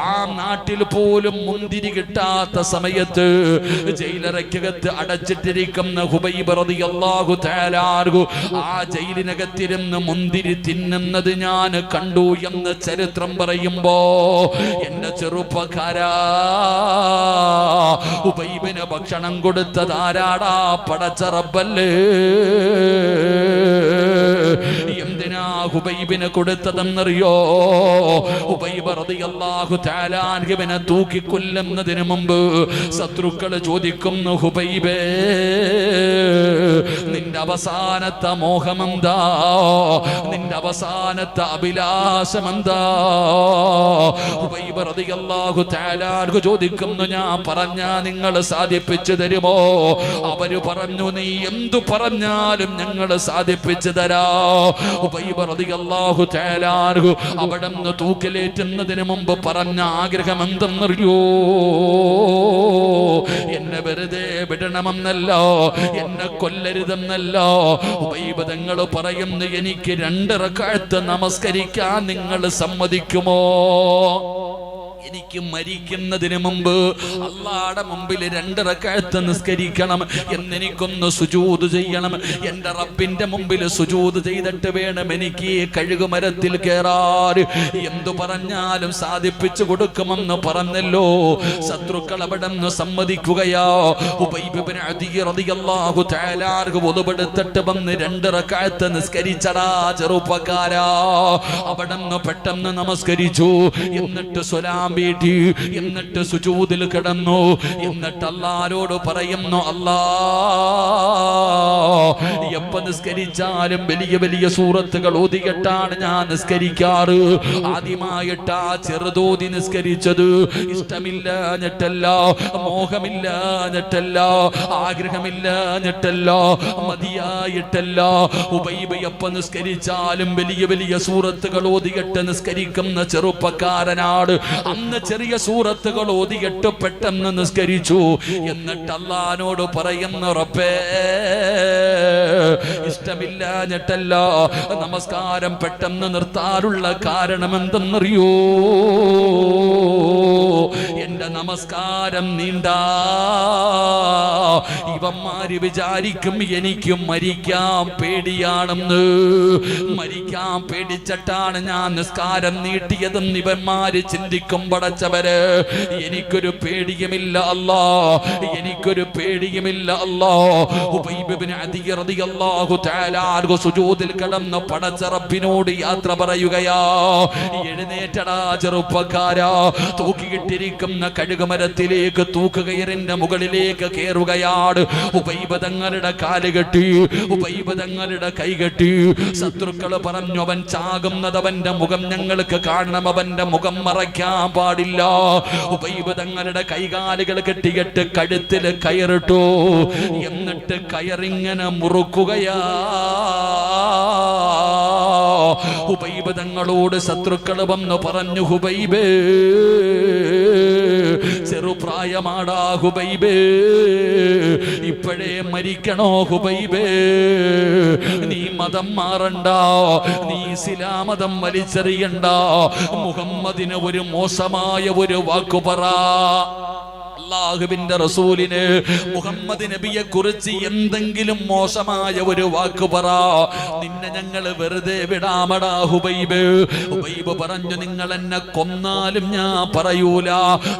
ആ നാട്ടിൽ പോലും മുന്തിരി കിട്ടാത്ത സമയത്ത് ജയിലറയ്ക്കകത്ത് അടച്ചിട്ടിരിക്കുന്ന ഹുബൈബ് റളിയല്ലാഹു തആല അൻഹു ആ ജയിലിനകത്തിരുന്ന് മുന്തിരി തിന്നുന്നത് ഞാൻ കണ്ടു എന്ന് ചരിത്രം പറയുമ്പോ, എന്റെ ചെറുപ്പക്കാരാ, ഹുബൈബിന് ഭക്ഷണം കൊടുത്തതാരാടാ? പടച്ച റബ്ബല്ലേ. എന്തിനാ ഹുബൈബിന് കൊടുത്തതെന്നറിയോ? ഹുബൈബ് റളിയല്ലാഹു തആല അൻഹുവിനെ തൂക്കിക്കൊല്ലുന്നതിന് മുമ്പ് ശത്രുക്കൾ ചോദിക്കുന്നു, ഹുബൈബേ നിന്റെ അവസാനത്തെ മോഹമെന്താ? നിന്റെ അവസാനത്തെ അഭിലാഷമെന്താ? ഹുബൈബ് റളിയല്ലാഹു തആല അൻഹു ചോദിക്കുന്നു, ഞാൻ പറഞ്ഞാ നിങ്ങൾ സാധിപ്പിച്ചു തരുമോ? അവര് പറഞ്ഞു, നീ എന്തു പറഞ്ഞാലും ഞങ്ങൾ സാധിപ്പിച്ചു തരാ. ഹുബൈബ് റളിയല്ലാഹു തആല അൻഹു അവിടുന്ന് തൂക്കിലേറ്റുന്നതിന് മുമ്പ് പറഞ്ഞ ആഗ്രഹം എന്തെന്നറിയോ? എന്നെ വെറുതെ വിടണമെന്നല്ലോ, എന്നെ കൊല്ലരുതെന്നല്ലോ. ഹുബൈബ് തങ്ങൾ പറയുന്നു, എനിക്ക് 2 റക്അത്ത് നമസ്കരിക്കാൻ നിങ്ങൾ സമ്മതിക്കുമോ? എനിക്ക് മരിക്കുന്നതിന് മുമ്പ് അല്ലാഹുവിന്റെ മുമ്പിൽ 2 റക്അത്ത് നിസ്കരിക്കണം, എന്നെനിക്കൊന്ന് സുജൂദ് ചെയ്യണം. എൻ്റെ റബ്ബിന്റെ മുമ്പിൽ സുജൂദ് ചെയ്തിട്ട് വേണം എനിക്ക് കഴുകുമരത്തിൽ കയറാൻ. എന്തു പറഞ്ഞാലും സാധിപ്പിച്ചു കൊടുക്കുമെന്ന് പറഞ്ഞല്ലോ. ശത്രുക്കൾ അവിടെ നിന്ന് സമ്മതിക്കുകയാ. ഹുബൈബ് ഇബ്നു അദി റളിയല്ലാഹു തആല അൻഹു ഒതുപെടുത്തിട്ട് വന്ന് 2 റക്അത്ത് നിസ്കരിച്ചടാ ചെറുപ്പക്കാരാ. അവിടെ നിന്ന് പെട്ടെന്ന് നമസ്കരിച്ചു. എന്നിട്ട് സ്വലാം വീട്ടി, എന്നിട്ട് സുജൂദിൽ കിടന്നു. എന്നിട്ട് അല്ലാഹുവോട് പറയുന്നു, അല്ലാ എപ്പോ നിസ്കരിച്ചാലും വലിയ വലിയ സൂറത്തുകൾ ഓതിയിട്ടാണ് ഞാൻ നിസ്കരിക്കാറ്. ആദ്യമായിട്ടാ ചെറുതോതി നിസ്കരിച്ചത്. ഇഷ്ടമില്ലാഞ്ഞിട്ടല്ല, മോഹമില്ലാഞ്ഞിട്ടല്ല, ആഗ്രഹമില്ലാഞ്ഞിട്ടല്ല, മതിയായിട്ടല്ല. ഹുബൈബ് എപ്പോ നിസ്കരിച്ചാലും വലിയ വലിയ സൂറത്തുകൾ ഓതിയിട്ട് നിസ്കരിക്കുന്ന ചെറുപ്പക്കാരനാണ്. അന്ന് ചെറിയ സൂറത്തുകൾ ഓതിയിട്ട് പെട്ടെന്ന് നിസ്കരിച്ചു. എന്നിട്ട് അല്ലാഹുവോട് പറയുന്നു, റബ്ബേ ഇഷ്ടമില്ലാഞ്ഞിട്ടല്ല, നമസ്കാരം പെട്ടെന്ന് നിർത്താനുള്ള കാരണം എന്തെന്നറിയോ? എന്റെ നമസ്കാരം നീണ്ടാ ഇവന്മാര് വിചാരിക്കും എനിക്ക് മരിക്കാൻ പേടിയാണെന്ന്. മരിക്കാൻ പേടിച്ചിട്ടാണ് ഞാൻ നിസ്കാരം നീട്ടിയതെന്ന് ഇവന്മാര് ചിന്തിക്കും. പടച്ചവര്, എനിക്കൊരു പേടിയുമില്ല അല്ലാ, എനിക്കൊരു പേടിയുമില്ല അല്ലാ. ഹുബൈബ് ഇബ്നു അദി റളിയല്ലാഹു തആല അൻഹു സുജൂദിൽ കിടന്ന് പടച്ച റബ്ബിനോട് യാത്ര പറയുകയാ. എഴുന്നേറ്റടാ ചെറുപ്പക്കാരാ. തൂക്കിയിട്ടിരിക്കുന്ന കഴുകുമരത്തിലേക്ക് തൂക്കുകയറിന്റെ മുകളിലേക്ക് കയറുകയാണ്. ഹുബൈബ് തങ്ങളുടെ കാല് കെട്ടി, ഹുബൈബ് തങ്ങളുടെ കൈ കെട്ടി. ശത്രുക്കൾ പറഞ്ഞു, അവൻ ചാകുന്നത് അവന്റെ മുഖം ഞങ്ങൾക്ക് കാണണം, അവന്റെ മുഖം മറയ്ക്കാൻ പാടില്ല. ഹുബൈബ് തങ്ങളുടെ കൈകാലുകൾ കെട്ടിയിട്ട് കഴുത്തിൽ കയറിട്ടു. എന്നിട്ട് കയറിങ്ങനെ മുറുക്കുകയാ. ഹുബൈബ് തങ്ങളോട് ശത്രുക്കൾ വന്ന് പറഞ്ഞു, ഹുബൈബേ ചെറുപ്രായമാടാ ഹുബൈബേ, ഇപ്പോഴേ മരിക്കണോ ഹുബൈബേ? നീ മതം മാറണ്ട, നീ ഇസ്ലാം മതം വലിച്ചെറിയണ്ട. മുഹമ്മദിന് ഒരു മോശമായ ഒരു വാക്കു പറ. അല്ലാഹുവിന്റെ റസൂലിന്, മുഹമ്മദ് നബിയെ കുറിച്ച് എന്തെങ്കിലും മോശമായ ഒരു വാക്ക് പറ, നിന്നെ ഞങ്ങൾ വെറുതെ വിടാമടാ ഹുബൈബ്. ഹുബൈബ് പറഞ്ഞു, നിങ്ങൾ എന്നെ കൊന്നാലും ഞാൻ പറയൂല.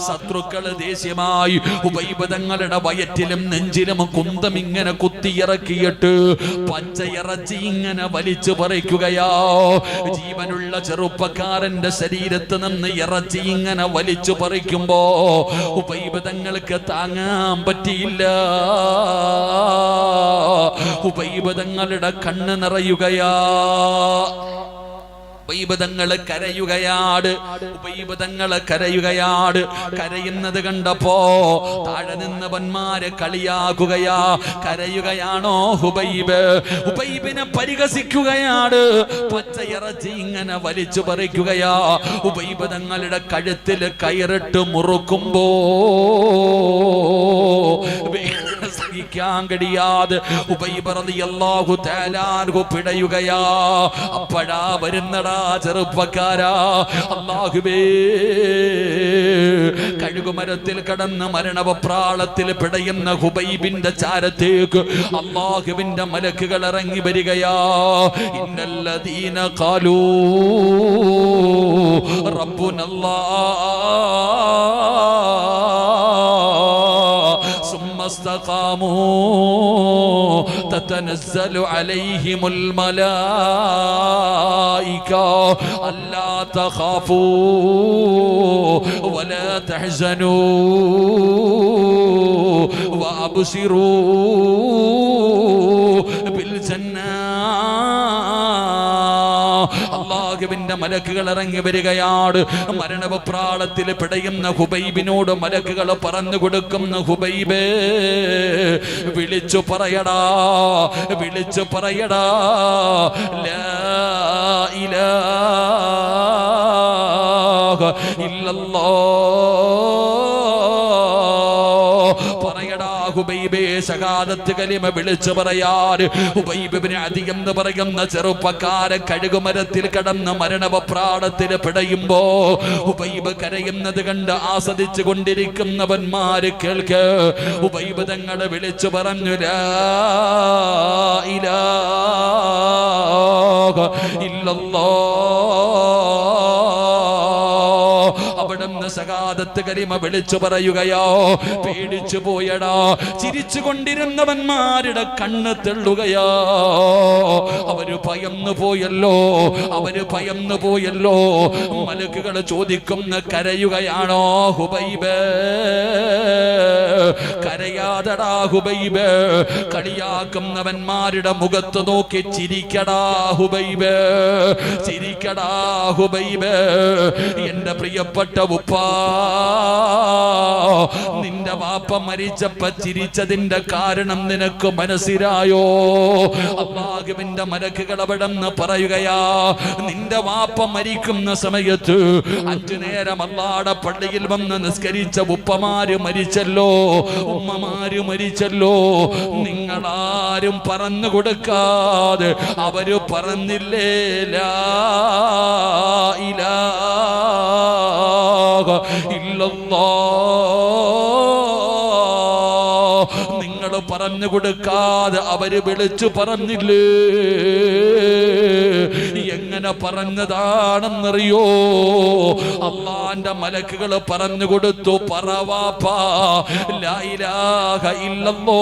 ശത്രുക്കൾ ദേഷ്യമായി ഹുബൈബ് തങ്ങളുടെ വയറ്റിലും നെഞ്ചിലും കുന്തം ഇങ്ങനെ കുത്തിയിറക്കിയിട്ട് പച്ചയിറച്ചി ഇങ്ങനെ വലിച്ചു പറിക്കുകയാ. ജീവനുള്ള ചെറുപ്പക്കാരന്റെ ശരീരത്ത് നിന്ന് ഇറച്ചി ഇങ്ങനെ വലിച്ചു പറിക്കുമ്പോ ഹുബൈബ് തങ്ങൾക്ക് താങ്ങാൻ പറ്റിയില്ല. ഹുബൈബ് തങ്ങളുടെ കണ്ണ് നിറയുകയാ. ഉപൈബദങ്ങള് കരയുകയാണ്. ഉപൈബദങ്ങള് കരയുകയാണ്. കരയുന്നത് കണ്ടപ്പോ താഴെ നിന്നവന്മാരെ കളിയാക്കുകയാ. കരയുകയാണോ ഹുബൈബ്? ഹുബൈബിനെ പരിഹസിക്കുകയാണ്. പച്ചയിറച്ചി ഇങ്ങനെ വലിച്ചു പറിക്കുകയാ. ഹുബൈബ് തങ്ങളുടെ കഴുത്തിൽ കയറിട്ട് മുറുക്കുമ്പോ സഹിക്കാൻ കഴിയാതെ ഹുബൈബ് റളിയല്ലാഹു തആല അൻഹു പിടയുകയാ. അപ്പോഴാ വരുന്നടാ ചെറുപ്പക്കാരാ, അല്ലാഹുവേ, കഴുകുമരത്തിൽ കടന്ന് മരണവപ്രാളത്തിൽ പിടയുന്ന ഹുബൈബിന്റെ ചാരത്തേക്ക് അല്ലാഹുവിന്റെ മലക്കുകൾ ഇറങ്ങി വരികയാ. ഇന്നല്ലദീന ഖാലൂ റബ്ബുനല്ലാഹ് സുമ്മ ഇസ്തഖാമൂ തതനസ്സലു അലൈഹിമുൽ മലായിക അല്ലാ തഖാഫൂ വലാ തഹ്സനൂ വഅബ്സിറൂ ബിൽ ജന്നാ. അല്ലാഹുവിന്റെ മലക്കുകൾ ഇറങ്ങി വരികയാണ്. മരണവെപ്രാളത്തിൽ പിടയുന്ന ഹുബൈബിനോട് മലക്കുകൾ പറഞ്ഞു കൊടുക്കുന്ന, ഹുബൈബേ വിളിച്ചു പറയടാ, വിളിച്ചു പറയടാ, ലാ ഇലാഹ ഇല്ലല്ലാഹ്. പറയടാ ഹുബൈബേ, ശഹാദത്ത് കലിമ വിളിച്ചു പറയാൻ. ഹുബൈബ് ഇബ്നു അദി എന്ന് പറയുന്ന ചെറുപ്പക്കാരൻ കഴുകുമരത്തിൽ കടന്ന് മരണവെപ്രാളത്തിൽ പിടയുമ്പോ ഹുബൈബ് കരയുന്നത് കണ്ട് ആസ്വദിച്ചു കൊണ്ടിരിക്കുന്നവന്മാര് കേൾക്ക്. ഹുബൈബ് തങ്ങളെ വിളിച്ചു പറഞ്ഞു, ലാ ഇലാഹ ഇല്ലല്ലാഹ്. അവിടുന്ന് ശഹാദത്ത് കലിമ വിളിച്ചു പറയുകയോ. പേടിച്ചു പോയടാ. ചിരിച്ചു കൊണ്ടിരുന്നവന്മാരുടെ കണ്ണ് തെള്ളുകയോ. അവര് ഭയന്നു പോയല്ലോ, അവര് ഭയന്നു പോയല്ലോ. മലക്കുകൾ ചോദിക്കുന്ന, കരയുകയാണോ ഹുബൈബ്? കരയാതടാ ഹുബൈബ്. കളിയാക്കുന്നവന്മാരുടെ മുഖത്ത് നോക്കി ചിരിക്കടാ ഹുബൈബ്, ചിരിക്കടാ ഹുബൈബ്. എന്റെ പ്രിയപ്പെട്ട ഉപ്പാ, നിന്റെ വാപ്പ മരിച്ചപ്പ ചിരിച്ചതിന്റെ കാരണം നിനക്ക് മനസ്സിലായോ? അല്ലാഹുവിന്റെ മലക്കുകൾ അവിടെന്ന് പറയുകയാ, നിന്റെ വാപ്പ മരിക്കുന്ന സമയത്ത് 5 നേരം അല്ലാഹുവിന്റെ പള്ളിയിൽ വന്ന് നിസ്കരിച്ച ഉപ്പമാര് മരിച്ചല്ലോ, ഉമ്മമാര് മരിച്ചല്ലോ. നിങ്ങളാരും പറഞ്ഞു കൊടുക്കാതെ അവര് പറഞ്ഞില്ലേ ലാ ഇലാഹ ഇല്ലല്ലാഹ്. നിങ്ങൾ പറഞ്ഞു കൊടുക്കാതെ അവര് വിളിച്ചു പറഞ്ഞില്ലേ? എങ്ങനെ പറഞ്ഞതാണെന്നറിയോ? അല്ലാഹുവിന്റെ മലക്കുകൾ പറഞ്ഞു കൊടുത്തു, പറവാപ്പാ ലാ ഇലാഹ ഇല്ലല്ലാഹ്.